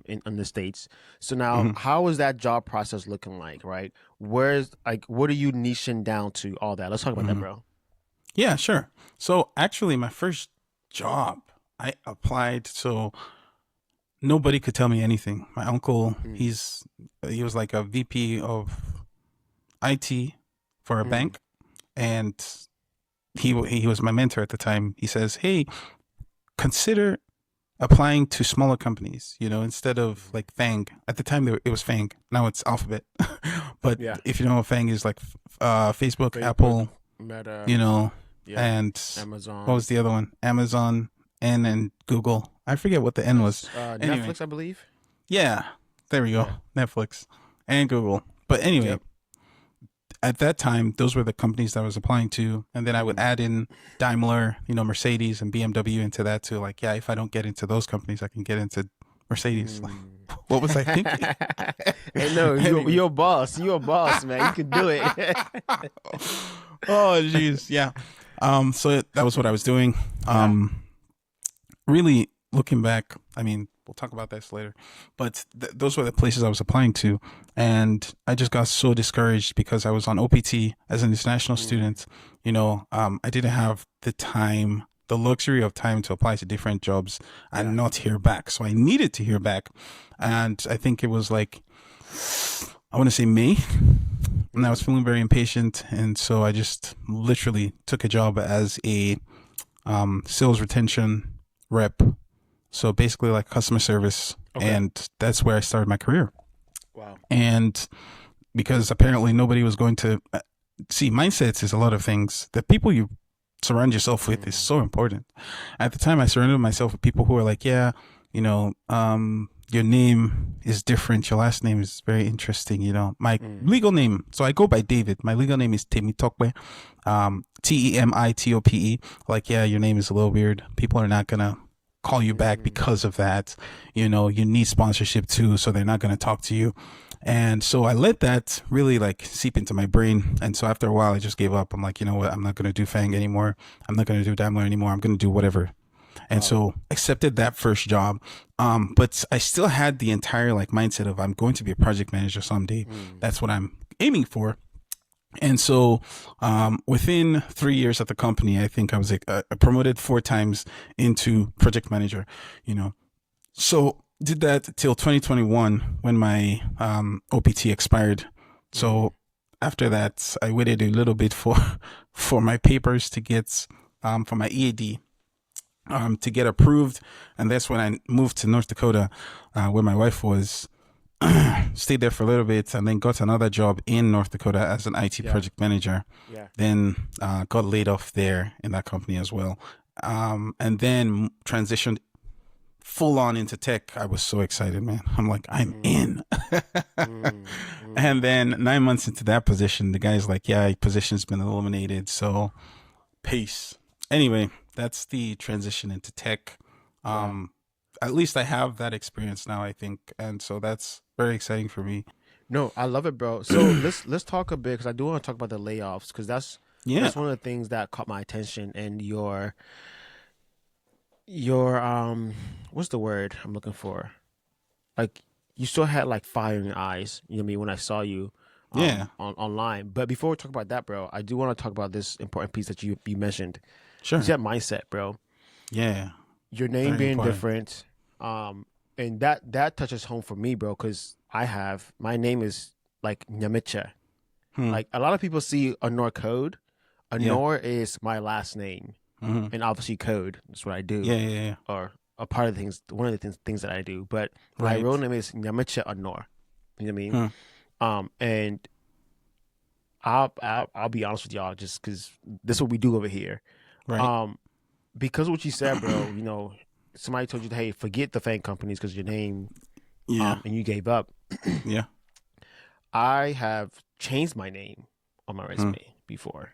in the States. So now how is that job process looking like, right? Where's like what are you niching down to all that? Let's talk about that, bro. Yeah, sure. So actually, my first job, I applied so nobody could tell me anything. My uncle, he was like a VP of IT for a bank, and he was my mentor at the time. He says, "Hey, consider applying to smaller companies, instead of like FAANG. At the time, it was FAANG. Now it's Alphabet. But Yeah. if you know what FAANG is, like Facebook, Facebook, Apple, Meta, and Amazon. what was the other one? Amazon, and Google. I forget what the N was. Anyway, Netflix, I believe. yeah, there we go. Yeah. Netflix and Google. But anyway, Yep. at that time, those were the companies that I was applying to. And then I would add in Daimler, Mercedes and BMW into that too. Like, yeah, if I don't get into those companies, I can get into Mercedes. Like, what was I thinking? Hey, no, you're a boss. You're a boss, man. You can do it. Oh, jeez. Yeah. So that was what I was doing. Really looking back, I mean, we'll talk about this later, but those were the places I was applying to. And I just got so discouraged because I was on OPT as an international student. I didn't have the luxury of time to apply to different jobs and not hear back. So I needed to hear back. And I think it was like, I want to say May. And I was feeling very impatient. And so I just literally took a job as a sales retention rep. So basically like customer service. Okay. And that's where I started my career. Wow. And because apparently nobody was going to see, mindsets is a lot of things. The people you surround yourself with is so important. At the time, I surrounded myself with people who were like, yeah, your name is different. Your last name is very interesting. My legal name. So I go by David. My legal name is Temitokwe, Temitope. Like, yeah, your name is a little weird. People are not going to call you back because of that. You need sponsorship too. So they're not going to talk to you. And so I let that really like seep into my brain. And so after a while, I just gave up. I'm like, you know what? I'm not going to do FAANG anymore. I'm not going to do Daimler anymore. I'm going to do whatever. And so accepted that first job. But I still had the entire like mindset of I'm going to be a project manager someday. That's what I'm aiming for. And so within 3 years at the company, I think I was promoted 4 times into project manager, So did that till 2021 when my OPT expired. So after that, I waited a little bit for my papers to get for my EAD to get approved, and that's when I moved to North Dakota, where my wife was. Stayed there for a little bit, and then got another job in North Dakota as an IT project manager. Yeah. Then got laid off there in that company as well, and then transitioned full on into tech. I was so excited, man. I'm like, I'm in. And then 9 months into that position, the guy's like, yeah, your position's been eliminated. So peace. Anyway, that's the transition into tech. At least I have that experience now, I think. And so that's very exciting for me. No, I love it, bro. So let's talk a bit, because I do want to talk about the layoffs, because that's one of the things that caught my attention. And your what's the word I'm looking for? Like, you still had like fire in your eyes, you know what I mean, when I saw you online. But before we talk about that, bro, I do want to talk about this important piece that you mentioned. Sure. It's that mindset, bro. Yeah. Your name very being important. Different. And that touches home for me, bro, because my name is like Nyamicha. Like, a lot of people see Anor Code. Anor is my last name. And obviously Code. That's what I do. Yeah. Or a part of the things, one of the things that I do. But my real name is Nyamicha Anor. You know what I mean? And I'll be honest with y'all, just because this is what we do over here. Right. Um, because of what you said, bro, somebody told you, hey, forget the FAANG companies because your name, Yeah. and you gave up. Yeah. I have changed my name on my Hmm. resume before.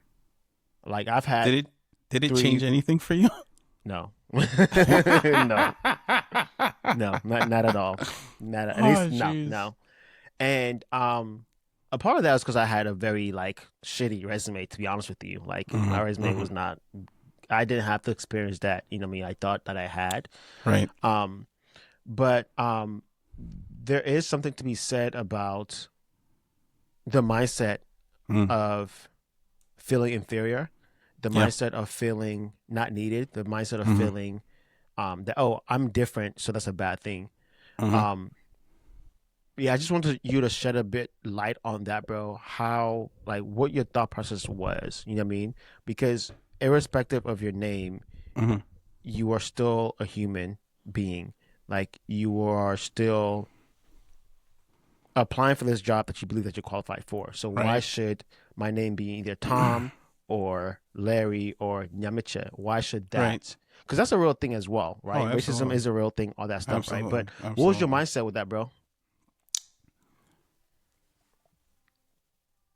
Like I've had Did it change three. anything for you? No, no, no, not at all. Not at Oh, least no, jeez. no. And a part of that was because I had a very like shitty resume. To be honest with you, like my Hmm. resume Hmm. was not. I didn't have the experience that what I mean. I thought that I had. Right. Um, but there is something to be said about the mindset Mm. of feeling inferior, the Yeah. mindset of feeling not needed, the mindset of Hmm. feeling that, oh, I'm different, so that's a bad thing. Hmm. Um, yeah, I just wanted you to shed a bit light on that, bro. How, like, what your thought process was. You know what I mean? Because irrespective of your name, Hmm. you are still a human being. Like, you are still applying for this job that you believe that you're qualified for. So why Right. should my name be either Tom or Larry or Nyamiche? Why should Right. that? Because that's a real thing as well, Oh, right? Racism absolutely. is a real thing, all that stuff, right? Absolutely. But what was your Absolutely. mindset with that, bro?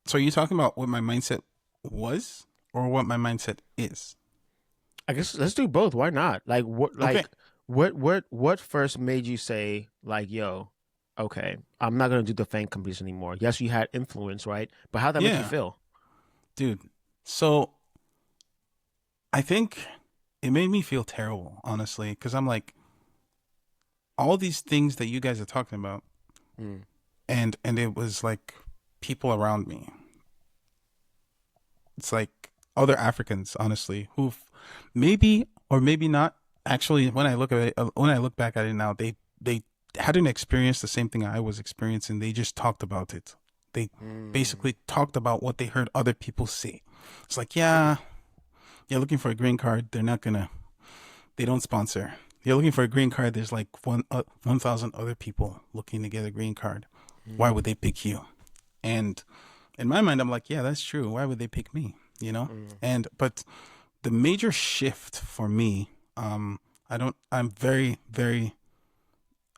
So are you talking about what my mindset was or what my mindset is? I guess let's do both. Why not? Like what? Okay. What first made you say like, yo, okay, I'm not gonna do the fan companies anymore? Yes, you had influence, right? But how'd that make you Yeah, feel? dude. So I think it made me feel terrible, honestly, because I'm like, all these things that you guys are talking about, Mm. and it was like people around me. It's like other Africans, honestly, who've maybe or maybe not. Actually, when I look at it, when I look back at it now, they hadn't experienced the same thing I was experiencing. They just talked about it. They Mm. basically talked about what they heard other people say. It's like, yeah, you're looking for a green card. They're not gonna. They don't sponsor. You're looking for a green card. There's like 1,000 other people looking to get a green card. Why would Mm. they pick you? And in my mind, I'm like, yeah, that's true. Why would they pick me? You know? Mm. And but the major shift for me, I don't. I'm very, very.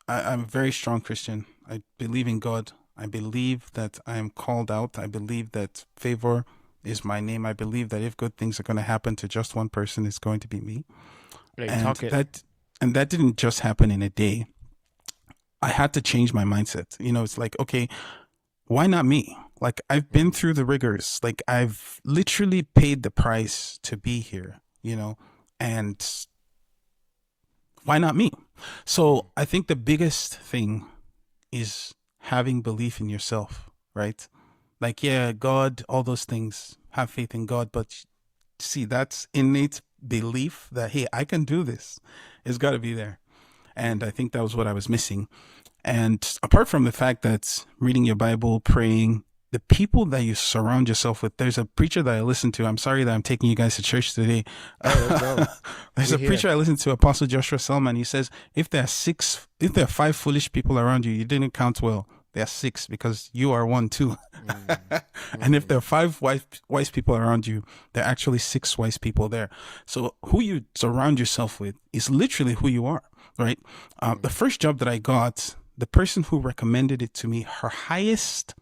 I'm a very strong Christian. I believe in God. I believe that I am called out. I believe that favor is my name. I believe that if good things are going to happen to just one person, it's going to be me. Hey, And talk it. that didn't just happen in a day. I had to change my mindset. It's like, okay, why not me? Like, I've been Mm. through the rigors. Like, I've literally paid the price to be here, and why not me? Mm. So I think the biggest thing is having belief in yourself, right? Like, yeah, God, all those things, have faith in God, but see, that's innate belief that, hey, I can do this. It's got to be there. And Mm. I think that was what I was missing. And apart from the fact that reading your Bible, praying, the people that you surround yourself with, there's a preacher that I listen to. I'm sorry that I'm taking you guys to church today. Hey, let's go. There's We're a here. preacher I listen to, Apostle Joshua Selman. He says, if there are five foolish people around you, you didn't count well. There are six because you are one too. Mm. And if Mm. there are five wise people around you, there are actually six wise people there. So who you surround yourself with is literally who you are, right? Mm. The first job that I got, the person who recommended it to me, her highest,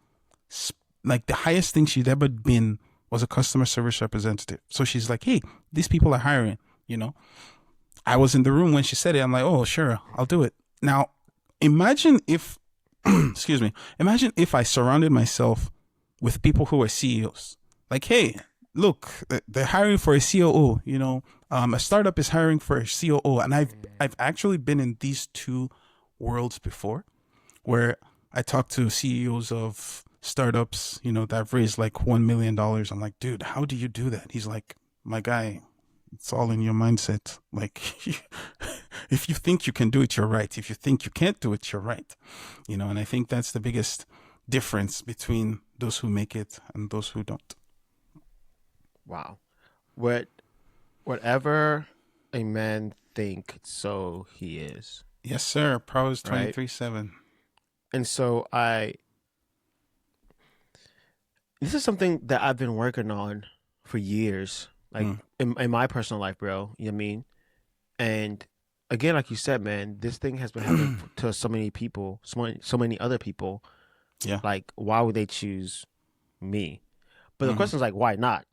like the highest thing she'd ever been was a customer service representative. So she's like, hey, these people are hiring, you know? I was in the room when she said it. I'm like, oh, sure, I'll do it. Now, imagine if, excuse me, imagine if I surrounded myself with people who are CEOs. Like, hey, look, they're hiring for a COO. A startup is hiring for a COO, and I've actually been in these two worlds before, where I talk to CEOs of startups, that have raised like $1 million. I'm like, dude, how do you do that? He's like, my guy, it's all in your mindset. Like, if you think you can do it, you're right. If you think you can't do it, you're right. And I think that's the biggest difference between those who make it and those who don't. Wow. What whatever a man think, so he is. Yes, sir. Proverbs Right. 23:7. And so this is something that I've been working on for years, like Mm. in my personal life, bro. You know what I mean? And again, like you said, man, this thing has been happening to so many people, so many other people. Yeah. Like, why would they choose me? But the Hmm. question is like, why not?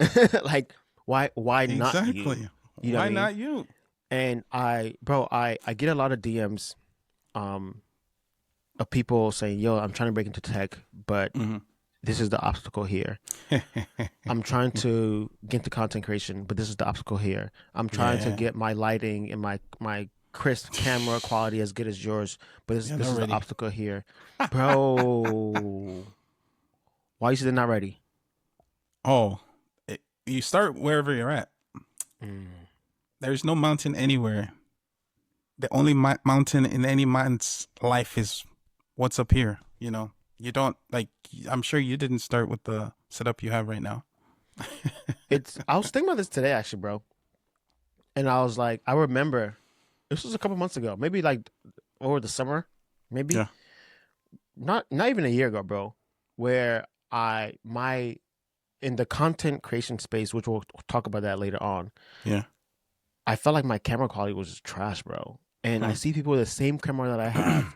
Like, why not you? Exactly. You know what Why I mean? not you? And I get a lot of DMs, um, of people saying, "Yo, I'm trying to break into tech, but Hmm. this is the obstacle here. I'm trying to get into content creation, but this is the obstacle here. I'm trying to Yeah. get my lighting and my crisp camera quality as good as yours, but You're this not is the ready. obstacle here, bro. Why you say they're not ready? Oh, you start wherever you're at. Mm. There's no mountain anywhere. The only mountain in any man's life is what's up here. You know, you don't like. I'm sure you didn't start with the setup you have right now. It's. I was thinking about this today, actually, bro, and I was like, I remember this was a couple months ago, maybe like over the summer, maybe Yeah. not even a year ago, bro, where I my in the content creation space, which we'll talk about that later on. Yeah. I felt like my camera quality was just trash, bro. And I Hmm. see people with the same camera that I have,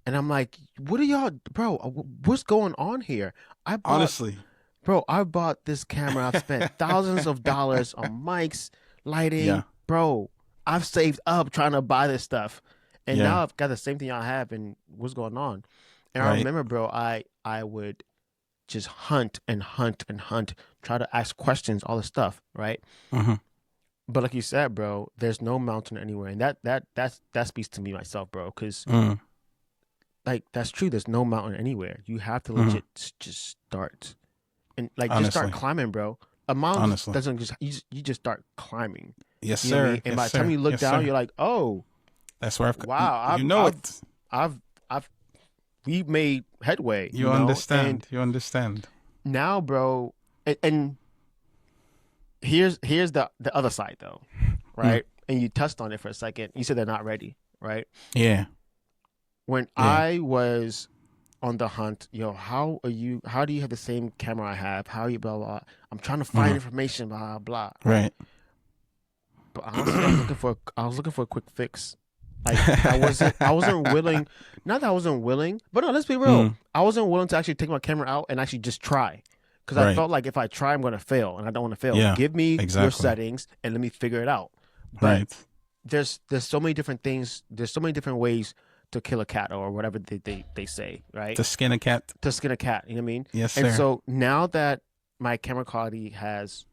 and I'm like, "What are y'all, bro? What's going on here?" I bought, Honestly. bro. I bought this camera. I've spent thousands of dollars on mics, Yeah. lighting, bro. I've saved up trying to buy this stuff, and Yeah. now I've got the same thing I have. And what's going on? And I Right. remember, bro, I would just hunt and hunt and hunt, try to ask questions, all this stuff, right? Hmm. But like you said, bro, there's no mountain anywhere, and that speaks to me myself, bro, because Mm. like that's true. There's no mountain anywhere. You have to Hmm. legit just start and like just start Honestly. climbing, bro. A mountain Honestly. doesn't just you just start climbing. Yes, You know what I mean? sir. And Yes, by the time sir. you look Yes, down, sir. you're like, oh That's where wow, you know it. I've we've made headway, You and understand. You understand. now, bro, and here's the other side though, Mm. right? And you touched on it for a second. You said they're not ready, right? Yeah. When Yeah. I was on the hunt, yo, how are you? How do you have the same camera I have? How are you? Blah blah. I'm trying to find Hmm. information, blah blah. Right. Right. But honestly, I was looking for a quick fix. Like I wasn't willing. Not that I wasn't willing, but no, let's be real. Mm. I wasn't willing to actually take my camera out and actually just try. Because I Right. felt like if I try, I'm going to fail, and I don't want to fail. Yeah. Give me your Exactly. settings and let me figure it out. But Right. there's so many different things. There's so many different ways to kill a cat or whatever they say, right? To skin a cat. To skin a cat. You know what I mean? Yes, And sir. so now that my camera quality has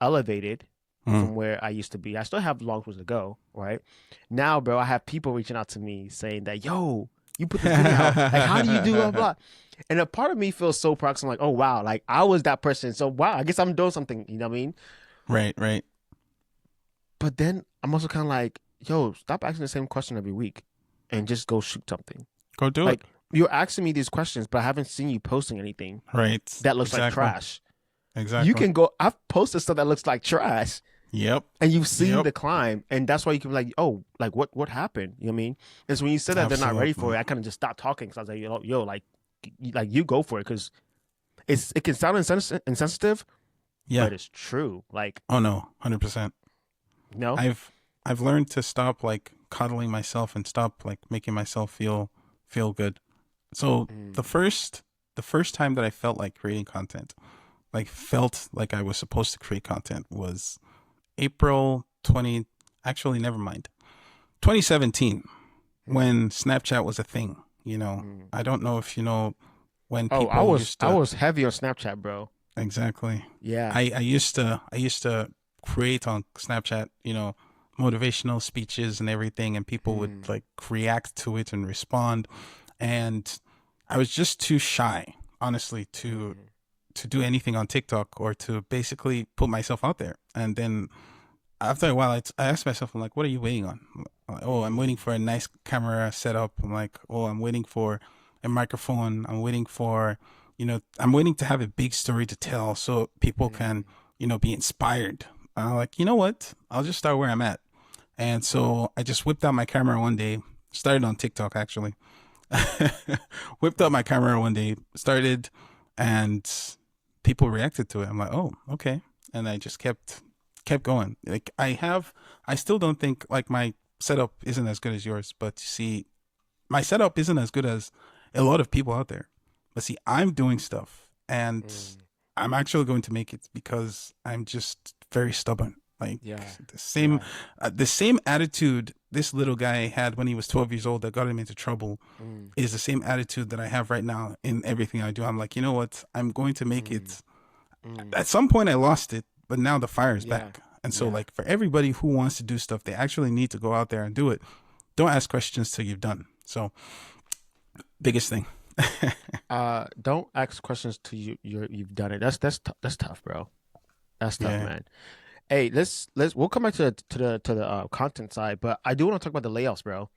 elevated Mm. from where I used to be, I still have long ways to go, right? Now, bro, I have people reaching out to me saying that, yo, you put this video out. Like, how do you do blah, blah? And a part of me feels so proud. 'Cause I'm like, oh, wow, like I was that person. So, wow, I guess I'm doing something, you know what I mean? Right. Right. But then I'm also kind of like, yo, stop asking the same question every week and just go shoot something. Go do Like, it. you're asking me these questions, but I haven't seen you posting anything Right. that looks like Exactly. trash. Exactly. You can go, I've posted stuff that looks like trash. Yep. And you've seen Yep. the climb, and that's why you can be like, oh, like what happened? You know what I mean? And so when you said that they're not ready for Absolutely. it, I kind of just stopped talking because I was like, yo, like you go for it because it can sound insensitive, Yeah. but it's true. Like, Oh no. 100%. no, I've learned to stop like coddling myself and stop like making myself feel good. So Mm. the first time that I felt like creating content, like felt like I was supposed to create content was April 20, actually never mind. 2017 when Snapchat was a thing, you know. Mm. I don't know if you know when Oh, people used to I was heavy on Snapchat, bro. exactly. Yeah. I used to create on Snapchat, you know, motivational speeches and everything, and people would like react to it and respond. And I was just too shy, honestly, to do anything on TikTok or to basically put myself out there. And then after a while, I asked myself, I'm like, what are you waiting on? I'm like, oh, I'm waiting for a nice camera setup. I'm like, oh, I'm waiting for a microphone. I'm waiting for, you know, I'm waiting to have a big story to tell so people can, you know, be inspired. I'm like, you know what? I'll just start where I'm at. And so I just whipped out my camera one day, started on TikTok actually. Whipped out my camera one day, started, and people reacted to it. I'm like, oh, okay. And I just kept going. Like I still don't think like my setup isn't as good as yours, but see, my setup isn't as good as a lot of people out there. But see, I'm doing stuff and I'm actually going to make it because I'm just very stubborn. Like the same attitude this little guy had when he was 12 years old that got him into trouble is the same attitude that I have right now in everything I do. I'm like, you know what? I'm going to make it. At some point I lost it, but now the fire is back. And so like for everybody who wants to do stuff, they actually need to go out there and do it. Don't ask questions till you've done. So biggest thing. Don't ask questions till you've done it. That's tough, bro. That's tough, man. Hey, we'll come back to the content side, but I do want to talk about the layoffs, bro.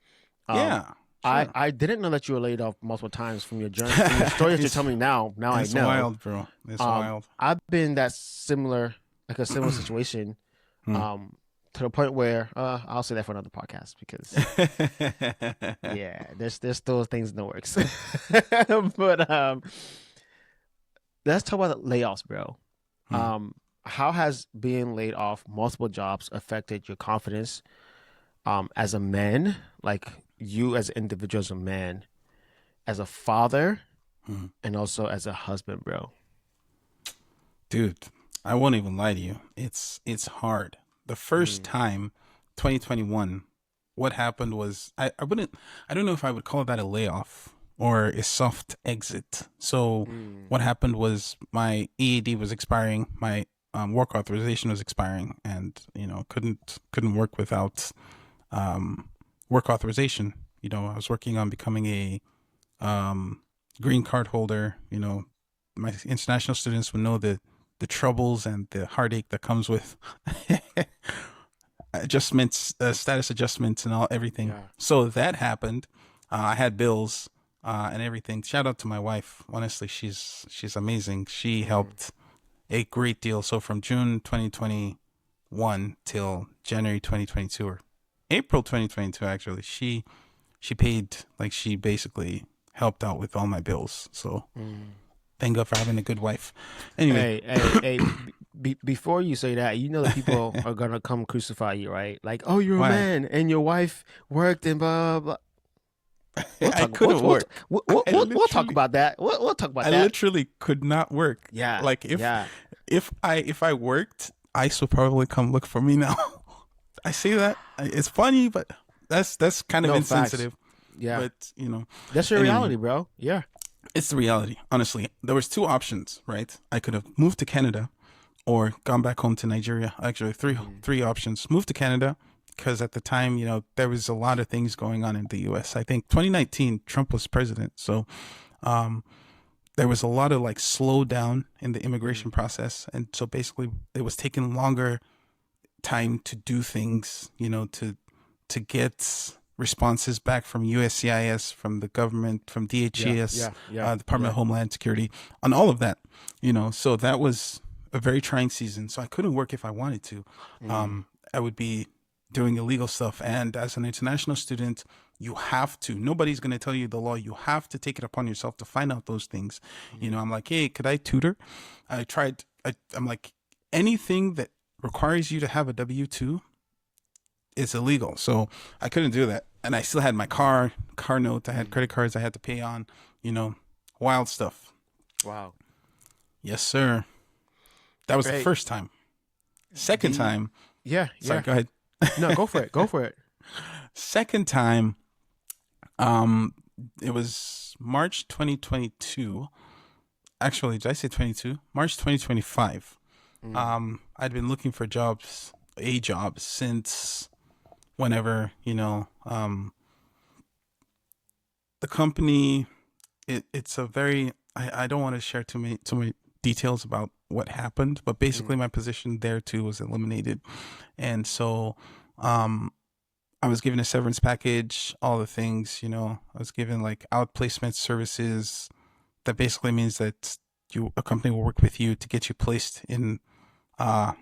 Sure. I didn't know that you were laid off multiple times from your journey. From your story that you're telling me now I know. It's wild, bro. It's wild. I've been a similar situation, to the point where I'll say that for another podcast because there's still things in the works. But let's talk about the layoffs, bro. How has being laid off multiple jobs affected your confidence as a man, like you as an individual, as a man, as a father, and also as a husband, bro? Dude, I won't even lie to you. It's hard. The first time, 2021, what happened was I don't know if I would call that a layoff or a soft exit. So what happened was my EAD was expiring, my work authorization was expiring, and couldn't work without work authorization. I was working on becoming a green card holder. My international students would know the troubles and the heartache that comes with adjustments, status adjustments, and everything. So that happened. I had bills and everything. Shout out to my wife. Honestly, she's amazing. She helped a great deal. So from June 2021 till January 2022 or April 2022, actually, she paid, like, she basically helped out with all my bills. So thank God for having a good wife. Anyway, hey, before you say that, that people are gonna come crucify you, right? Like, oh, you're a man and your wife worked and blah blah. I couldn't work. We'll talk about that. We'll talk about that. I literally could not work. Yeah. Like if I worked, ICE would probably come look for me now. I say that it's funny, but that's kind of insensitive. Facts. Yeah. But that's your reality, bro. Yeah. It's the reality. Honestly, there was two options, right? I could have moved to Canada or gone back home to Nigeria. Actually, three options. Moved to Canada because at the time, there was a lot of things going on in the U.S. I think 2019, Trump was president. So there was a lot of like slowdown in the immigration process. And so basically it was taking longer time to do things, to get responses back from USCIS, from the government, from DHS, Department of Homeland Security, on all of that, so that was a very trying season. So I couldn't work if I wanted to. I would be doing illegal stuff. And as an international student, you have to, nobody's going to tell you the law. You have to take it upon yourself to find out those things. I'm like, hey, could I tutor? I'm like, anything that requires you to have a W-2 is illegal. So I couldn't do that. And I still had my car note. I had credit cards I had to pay on, wild stuff. Wow. Yes, sir. That was the first time. Second time. Yeah. Sorry, go ahead. No, go for it. Go for it. Second time, it was March 2022. Actually, did I say 22? March 2025. I'd been looking for a job since whenever, the company, it's a very, I don't want to share too many details about what happened, but basically my position there too was eliminated. And so, I was given a severance package, all the things, I was given like outplacement services. That basically means that a company will work with you to get you placed in a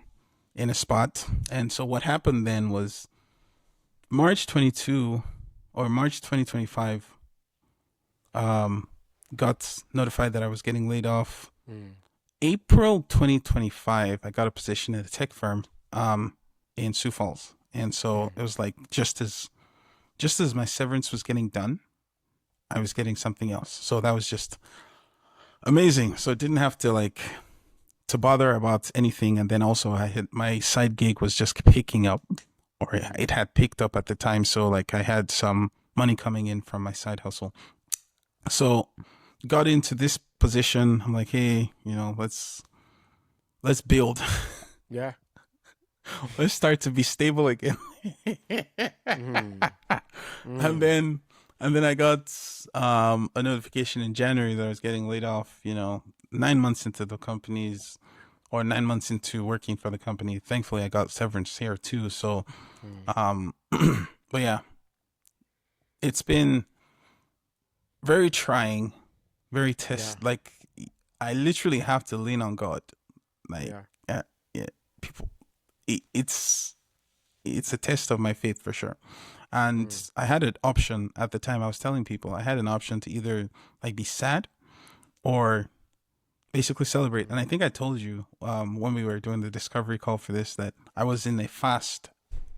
spot. And so what happened then was March 22 or March 2025, got notified that I was getting laid off. April 2025, I got a position at a tech firm in Sioux Falls. And so it was like just as my severance was getting done, I was getting something else. So that was just amazing. So I didn't have to like to bother about anything. And then also I had my side gig was just picking up, or it had picked up at the time. So like I had some money coming in from my side hustle. So got into this position. I'm like, hey, let's build. Yeah. Let's start to be stable again. And then I got a notification in January that I was getting laid off, 9 months into the company's, or 9 months into working for the company. Thankfully I got severance here too. So but yeah, it's been very trying, very like I literally have to lean on God. Like people, it's a test of my faith for sure. And I had an option at the time. I was telling people I had an option to either like be sad or basically celebrate. And I think I told you when we were doing the discovery call for this that I was in a fast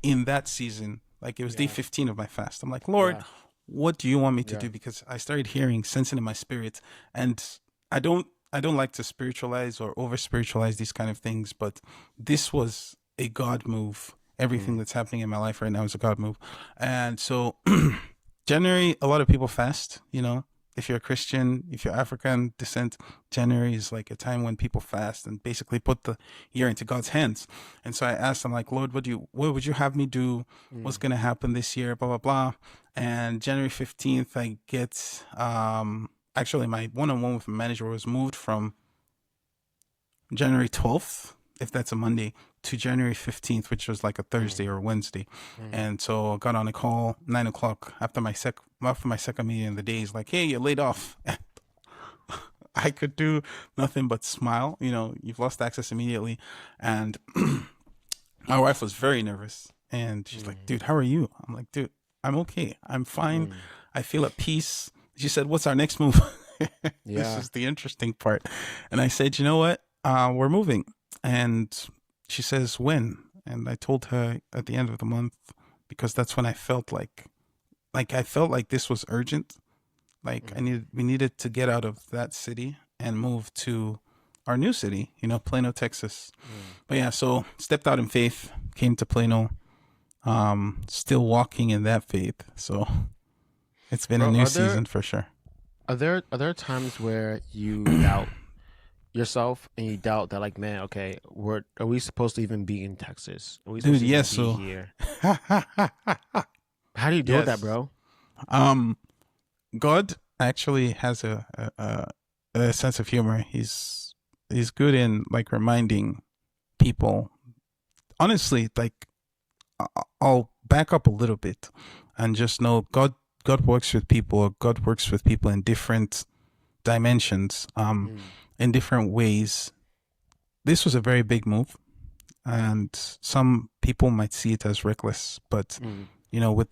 in that season. Like it was day 15 of my fast. I'm like, Lord, what do you want me to do? Because I started hearing, sensing in my spirit, and I don't like to spiritualize or over spiritualize these kind of things, but this was a God move. Everything that's happening in my life right now is a God move. And so January, a lot of people fast, if you're a Christian, if you're African descent, January is like a time when people fast and basically put the year into God's hands. And so I asked him like, Lord, what would you have me do? What's going to happen this year? Blah, blah, blah. And January 15th, I get, actually my one-on-one with my manager was moved from January 12th, if that's a Monday, to January 15th, which was like a Thursday or Wednesday. And so I got on a call 9 o'clock after my second meeting in the day. He's like, hey, you're laid off. I could do nothing but smile. You've lost access immediately. And my wife was very nervous. And she's like, dude, how are you? I'm like, dude, I'm okay. I'm fine. I feel at peace. She said, what's our next move? This is the interesting part. And I said, you know what? We're moving. And she says, when? And I told her at the end of the month, because that's when I felt like I felt like this was urgent. Like we needed to get out of that city and move to our new city, Plano, Texas. But yeah, so stepped out in faith, came to Plano, still walking in that faith. So it's been a new season for sure. Are there times where you doubt yourself and you doubt that, like, man, okay, are we supposed to even be in Texas? Are we supposed to be here? How do you deal with that, bro? God actually has a sense of humor. He's good in like reminding people. Honestly, like I'll back up a little bit and just know God works with people. God works with people in different dimensions. In different ways. This was a very big move, and some people might see it as reckless, but with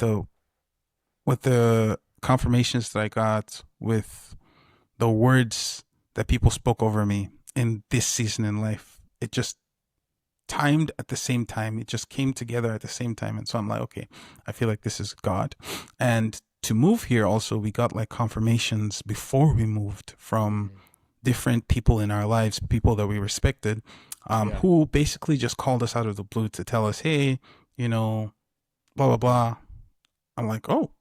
the confirmations that I got, with the words that people spoke over me in this season in life, it just timed at the same time. It just came together at the same time. And so I'm like, okay, I feel like this is God. And to move here also, we got like confirmations before we moved from different people in our lives, people that we respected, who basically just called us out of the blue to tell us, hey, blah, blah, blah. I'm like, oh,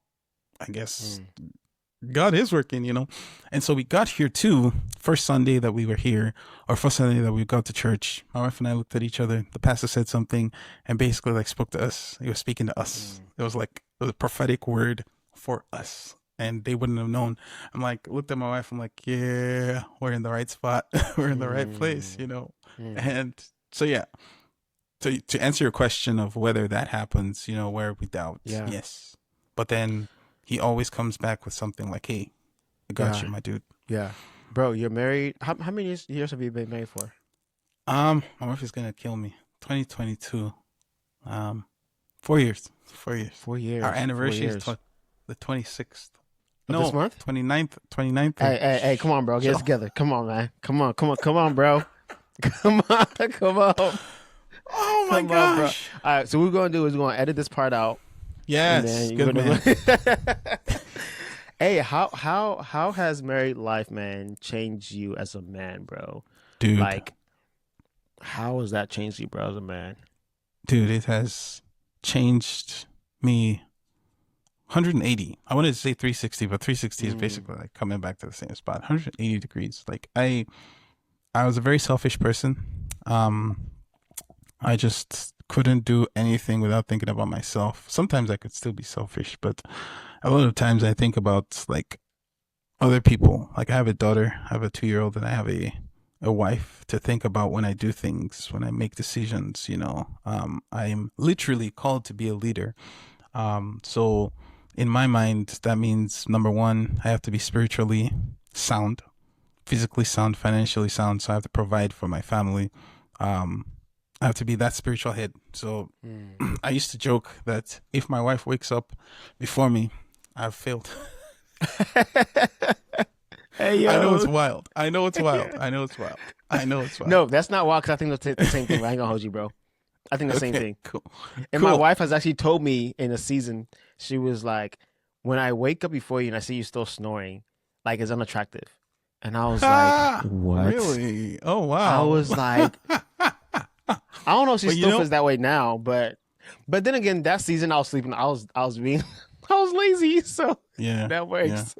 I guess God is working, And so we got here too, first Sunday that we were here, or first Sunday that we got to church, my wife and I looked at each other. The pastor said something and basically like spoke to us. He was speaking to us. It was a prophetic word for us. And they wouldn't have known. I'm like, looked at my wife. I'm like, yeah, we're in the right spot. We're in the right place, And so, yeah, to answer your question of whether that happens, where we doubt, yes. But then he always comes back with something like, hey, I got you, my dude. Yeah. Bro, you're married. How many years have you been married for? My wife is going to kill me. 2022. 4 years. 4 years. 4 years. Our anniversary is the 26th. This month? 29th. Hey, come on, bro. Get it together. Come on, man. Come on, bro. Come on, come on, Oh my come on, bro. gosh. All right, so what we're gonna do is we're gonna edit this part out, and Yes, then you're good man. gonna. Hey, how has married life, man, changed you as a man, bro? Dude, Like, how has that changed you, bro, as a man? dude, it has changed me 180. I wanted to say 360, but 360 is Mm, basically like coming back to the same spot. 180 degrees. Like I was a very selfish person. Um, I just couldn't do anything without thinking about myself. Sometimes I could still be selfish, but a lot of times I think about like other people. Like I have a daughter, I have a 2 year old, and I have a wife to think about when I do things, when I make decisions. I'm literally called to be a leader. So in my mind, that means number one, I have to be spiritually sound, physically sound, financially sound. So I have to provide for my family. Um, I have to be that spiritual head. So mm. I used to joke that if my wife wakes up before me, I've failed. Hey, I know yo. it's wild. I know it's wild. I know it's wild. I know it's wild. No, that's not wild, because I think that's the same thing. But I ain't gonna hold you, bro. I think the same Okay, thing. cool. And my Cool. wife has actually told me in a season, she was like, when I wake up before you and I see you still snoring, like it's unattractive. And I was like, Ah, what? really? Oh, I wow. was like, I don't know if she But you still know, feels that way now, but then again, that season I was sleeping, I was being I was lazy, so yeah, that yeah. works.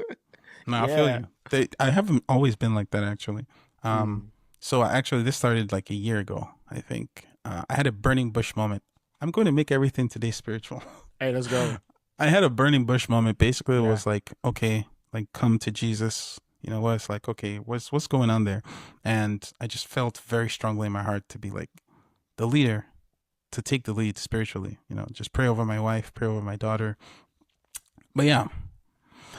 No, I feel Yeah. you. I haven't always been like that actually. Mm. So actually, this started like a year ago. I think I had a burning bush moment. I'm going to make everything today spiritual. Hey, let's go. I had a burning bush moment. Basically, it Yeah. was like, okay, like come to Jesus. You know, what it's like, okay, what's going on there? And I just felt very strongly in my heart to be like the leader, to take the lead spiritually. You know, just pray over my wife, pray over my daughter. But yeah,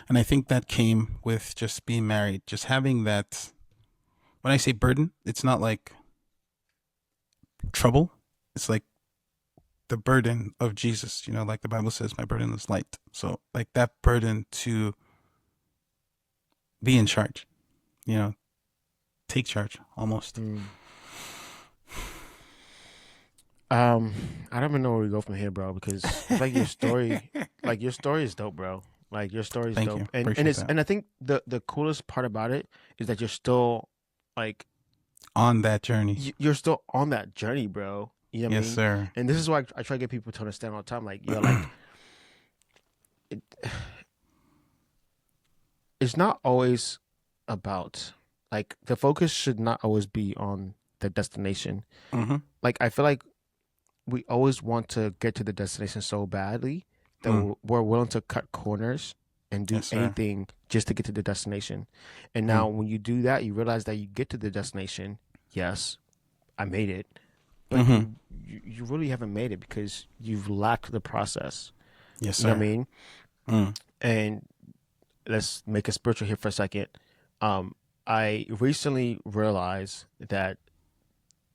and I think that came with just being married, just having that. When I say burden, it's not like trouble. It's like the burden of Jesus. You know, like the Bible says, my burden is light. So like that burden to be in charge. You know, take charge almost. Mm. I don't even know where we go from here, bro, because I feel like your story is dope, bro. Like your story is Thank you. dope, and Appreciate it's that. and I think the coolest part about it is that you're still like On that journey. you're still on that journey, bro. You know what I Yes, mean? sir. And this is why I try to get people to understand all the time. Like, you're like, it, it's not always about like the focus should not always be on the destination. Mm-hmm. Like, I feel like we always want to get to the destination so badly that Mm. we're willing to cut corners and do Yes, sir. anything just to get to the destination. And Mm. now, when you do that, you realize that you get to the destination. Yes, I made it, but Mm-hmm. you really haven't made it because you've lacked the process. Yes, You know what I sir. mean? Mm. And let's make it spiritual here for a second. I recently realized that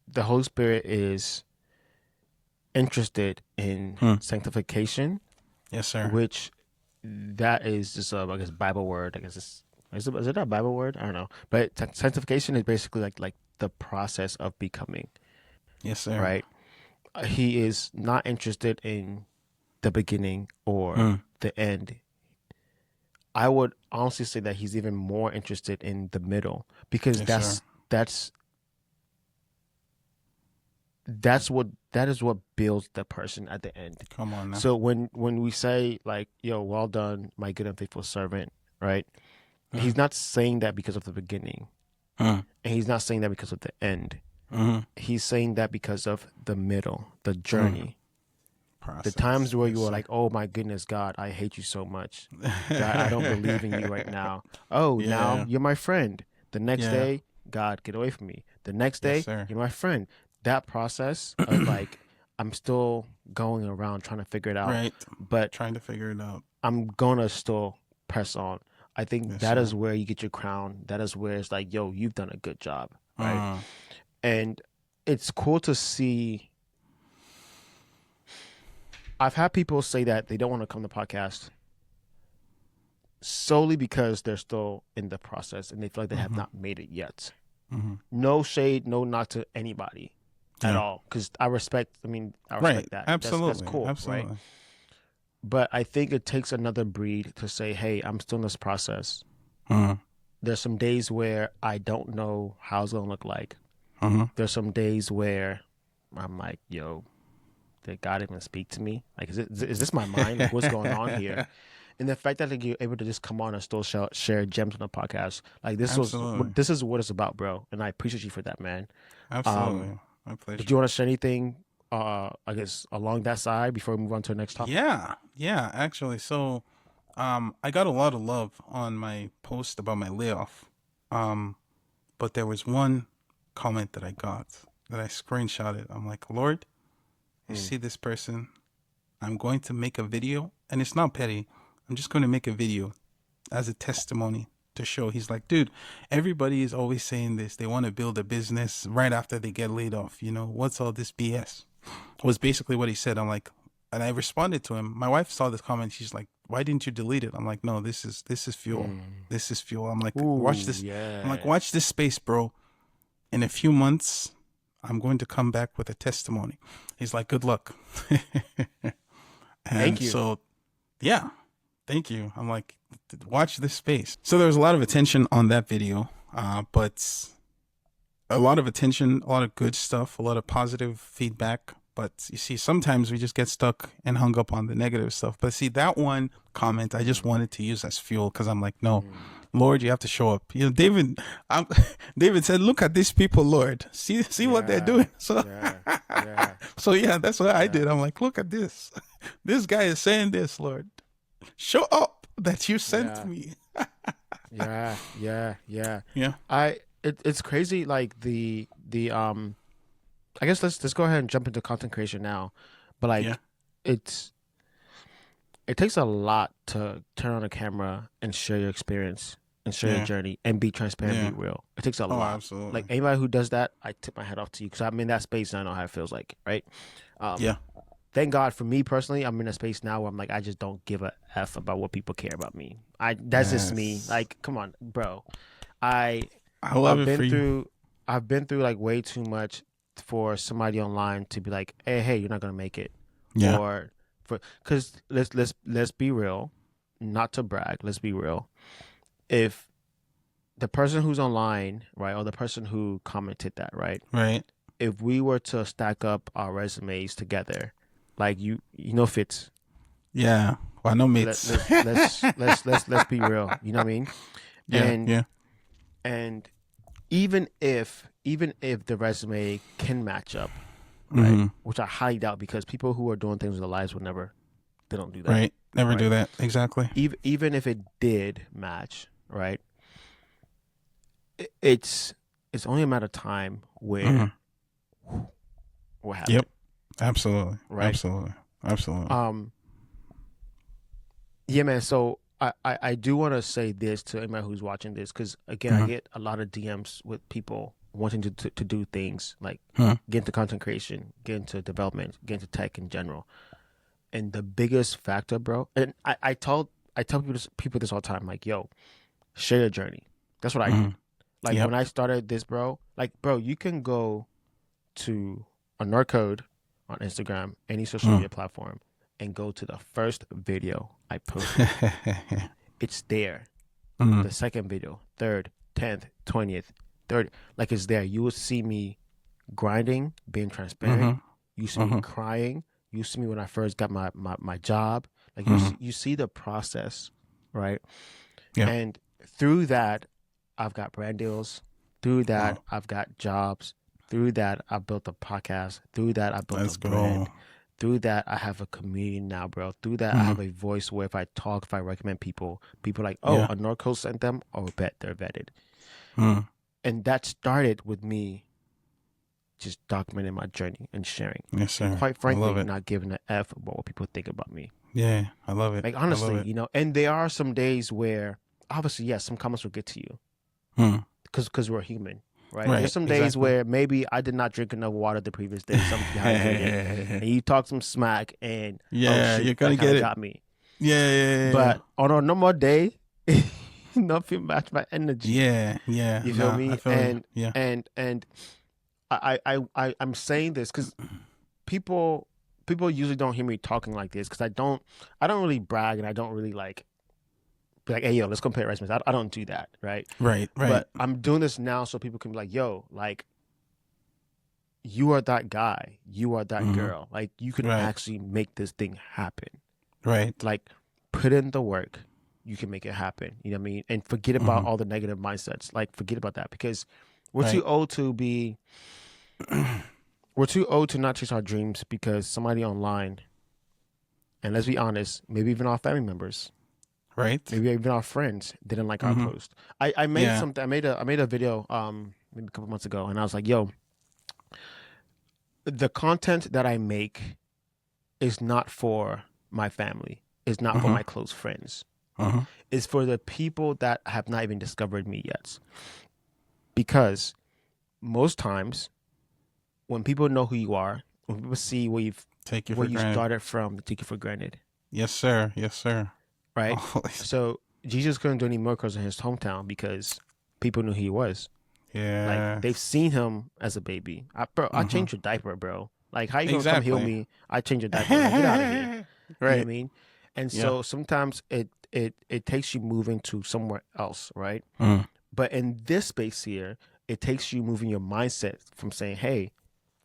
the Holy Spirit is interested in Mm. sanctification, Yes, sir. which that is just I guess Bible word. I guess is it a Bible word? I don't know. But sanctification is basically like the process of becoming, Yes, sir. right? He is not interested in the beginning or Mm. the end. I would honestly say that he's even more interested in the middle because Yes, sir. that's that is what builds the person at the end. Come on now. So when we say like, yo, well done, my good and faithful servant, right? Mm. He's not saying that because of the beginning. Mm. And he's not saying that because of the end. Mm-hmm. He's saying that because of the middle, the journey. Process. The times where Yes, you were sir. like, oh my goodness, God, I hate you so much. God, I don't believe in you right now. Oh, now Yeah. you're my friend. The next Yeah. day, God, get away from me. The next Yes, day, sir. you're my friend. That process of like, I'm still going around trying to figure it out, Right. but Trying to figure it out. I'm gonna still press on. I think Yes, that sir. is where you get your crown. That is where it's like, yo, you've done a good job, right? Mm. And it's cool to see. I've had people say that they don't want to come to the podcast solely because they're still in the process and they feel like they have Mm-hmm. not made it yet. No shade, no not to anybody at all, because I respect. I respect that. Absolutely, that's cool, absolutely. right? But I think it takes another breed to say, hey, I'm still in this process. There's some days where I don't know how it's gonna look like. There's some days where I'm like, yo, did God even speak to me? Like, is this my mind? Like, what's going on here? And the fact that, like, you're able to just come on and still share gems on the podcast, like, this is what it's about, bro. And I appreciate you for that, man. Absolutely, my pleasure. Did you want to share anything, I guess, along that side before we move on to the next topic? Yeah, actually. So, I got a lot of love on my post about my layoff. But there was one comment that I got that I screenshotted. I'm like, Lord, you see this person? I'm going to make a video, and it's not petty. I'm just going to make a video as a testimony to show. He's like, dude, everybody is always saying this. They want to build a business right after they get laid off. You know, what's all this BS? Was basically what he said. I'm like, and I responded to him. My wife saw this comment. She's like, why didn't you delete it? I'm like, no, this is fuel. This is fuel. I'm like, watch this. Yeah. I'm like, watch this space, bro. In a few months, I'm going to come back with a testimony. He's like, good luck. Thank you. So, yeah, thank you. I'm like, watch this space. So there was a lot of attention on that video, but a lot of attention, a lot of good stuff, a lot of positive feedback. But you see, sometimes we just get stuck and hung up on the negative stuff. But see, that one comment I just wanted to use as fuel, because I'm like, no, Lord, you have to show up. You know, David said, look at these people, Lord. See what they're doing. So, so yeah, that's what I did. I'm like, look at this. This guy is saying this, Lord. Show up that you sent me. Yeah. It's crazy. Like the I guess let's go ahead and jump into content creation now. But like it takes a lot to turn on a camera and share your experience and share your journey and be transparent, and be real. It takes a lot. Absolutely. Like anybody who does that, I tip my hat off to you, because I'm in that space and I know how it feels like, right? Thank God for me personally, I'm in a space now where I'm like, I just don't give a F about what people care about me. That's just me. Like, come on, bro. I've been through like way too much for somebody online to be like, hey, you're not gonna make it. Or because let's be real, not to brag, let's be real. If the person who's online, right, or the person who commented that, right, if we were to stack up our resumes together, like you know, Fitz. Yeah, well, no mates. Let's be real. You know what I mean? And even if the resume can match up, right, which I highly doubt, because people who are doing things with their lives would never, they don't do that. Right. Never do that. Exactly. Even if it did match, right, it's only a matter of time where what happened. Yep. Absolutely. Right. Absolutely. Yeah, man. So I do want to say this to anybody who's watching this, because again, I get a lot of DMs with people wanting to do things like get into content creation, get into development, get into tech in general. And the biggest factor, bro, and I tell people this all the time, like, yo, share your journey. That's what I did. Like when I started this, bro, you can go to a nerd code on Instagram, any social media platform, and go to the first video I posted. It's there. The second video, 3rd, 10th, 20th, 30th, like it's there. You will see me grinding, being transparent. You see me crying. You see me when I first got my job. Like you see the process, right? Yeah. And through that, I've got brand deals. Through that, I've got jobs. Through that, I built a podcast. Through that, I built a brand. Through that, I have a community now, bro. Through that, I have a voice where if I talk, if I recommend people are like, oh, a Norco sent them. Oh, bet they're vetted. And that started with me just documenting my journey and sharing. Yes, sir. And quite frankly, not giving an F about what people think about me. Yeah, I love it. Like, honestly, you know, and there are some days where, obviously, yes, some comments will get to you. Because we're human. Right? There's some days where maybe I did not drink enough water the previous day, and you talk some smack, and you're gonna get it. Got me. Yeah. But on a normal day, nothing match my energy. Yeah. You feel me? I feel And you. Yeah. and I'm saying this because people usually don't hear me talking like this because I don't really brag and I don't really like be like, hey yo, let's compare resumes. I don't do that, right? Right. But I'm doing this now so people can be like, yo, like you are that guy, you are that girl. Like you can actually make this thing happen. Right. Like put in the work, you can make it happen. You know what I mean? And forget about all the negative mindsets. Like forget about that because we're too old to be. We're too old to not chase our dreams because somebody online, and let's be honest, maybe even our family members, right, maybe even our friends didn't like our post. I made something. I made a video maybe a couple months ago, and I was like, yo, the content that I make is not for my family. It's not for my close friends. It's for the people that have not even discovered me yet. Because most times when people know who you are, when people see where you started from, they take you for granted. Yes, sir. Yes, sir. Right? Always. So Jesus couldn't do any miracles in his hometown because people knew who he was. Yeah. Like they've seen him as a baby. I changed your diaper, bro. Like how you gonna come heal me? I changed your diaper. Like, get out of here. Right. You know what I mean? And so sometimes it takes you moving to somewhere else, right? But in this space here, it takes you moving your mindset from saying, hey,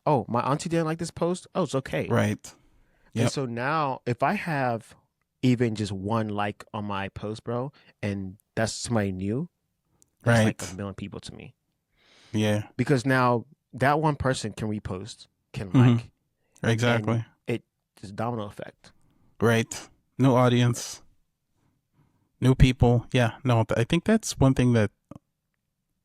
oh, my auntie didn't like this post. Oh, it's okay. Right. Yep. And so now if I have even just one like on my post, bro, and that's somebody new, that's like 1 million people to me. Yeah. Because now that one person can repost, can like. Exactly. It just domino effect. Right. No audience. New people. Yeah. No, I think that's one thing that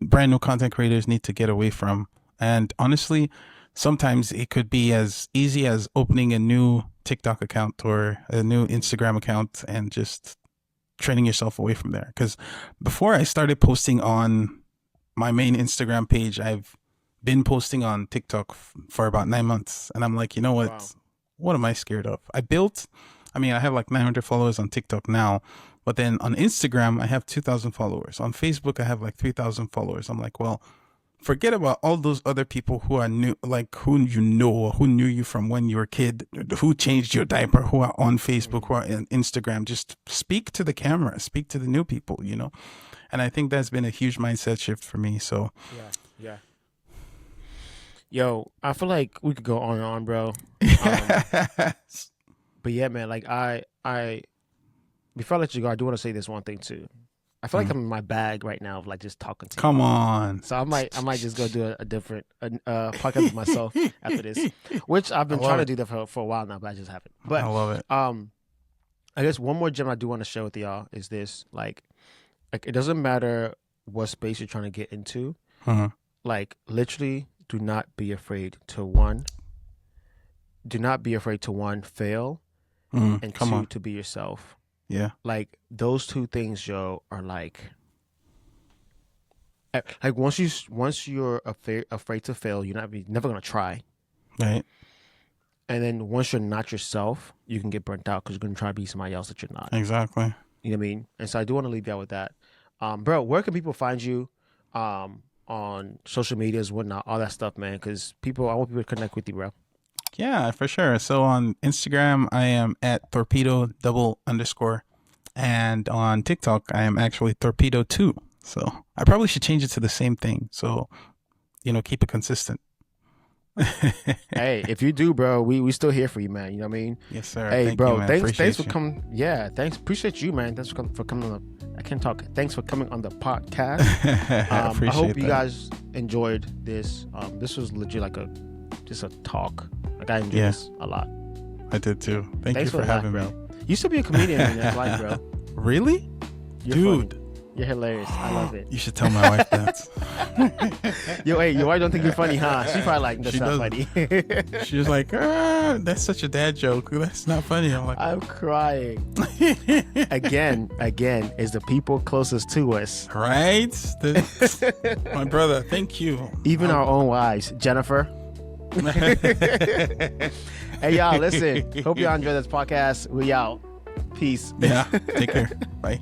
brand new content creators need to get away from. And honestly, sometimes it could be as easy as opening a new TikTok account or a new Instagram account and just training yourself away from there. Because before I started posting on my main Instagram page, I've been posting on TikTok for about 9 months. And I'm like, you know what? Wow. What am I scared of? I have like 900 followers on TikTok now. But then on Instagram, I have 2,000 followers. On Facebook, I have like 3,000 followers. I'm like, well, forget about all those other people who are new, like who you know, who knew you from when you were a kid, who changed your diaper, who are on Facebook, who are on Instagram. Just speak to the camera, speak to the new people, you know? And I think that's been a huge mindset shift for me. So, yeah. Yo, I feel like we could go on and on, bro. But yeah, man, like before I let you go, I do want to say this one thing too. I feel like I'm in my bag right now of like just talking to you. Come on. So I might just go do a different podcast with myself after this, which I've been trying to do that for a while now, but I just haven't. But I love it. I guess one more gem I do want to share with y'all is this: like it doesn't matter what space you're trying to get into. Like literally, do not be afraid to fail, and two, to be yourself. Yeah. Like those two things, yo, are like once you're afraid to fail, you're never gonna try. Right. And then once you're not yourself, you can get burnt out because you're gonna try to be somebody else that you're not. Exactly. You know what I mean? And so I do want to leave y'all with that. Bro, where can people find you? On social medias, whatnot, all that stuff, man. Because I want people to connect with you, bro. Yeah, for sure. So on Instagram, I am at torpedo__. And on TikTok, I am actually torpedo2. So I probably should change it to the same thing. So, keep it consistent. Hey, if you do, bro, we still here for you, man. You know what I mean? Yes, sir. Hey, Thank bro, you, man. thanks for coming. Yeah, thanks. Appreciate you, man. Thanks for coming on I can't talk. Thanks for coming on the podcast. I hope you guys enjoyed this. This was legit like just a talk. Like I enjoyed this a lot. I did too. Thanks you for having me. Bro. You used to be a comedian in your life, bro. Really? Dude. You're hilarious. I love it. You should tell my wife that. Yo, hey, your wife don't think you're funny, huh? She probably like, that's not funny. She was like, that's such a dad joke. That's not funny. I'm like, I'm crying. Again, is the people closest to us. Right? My brother, thank you. Even our own wives. Jennifer. Hey, y'all, listen. Hope y'all enjoy this podcast. We out. Peace. Yeah. Take care. Bye.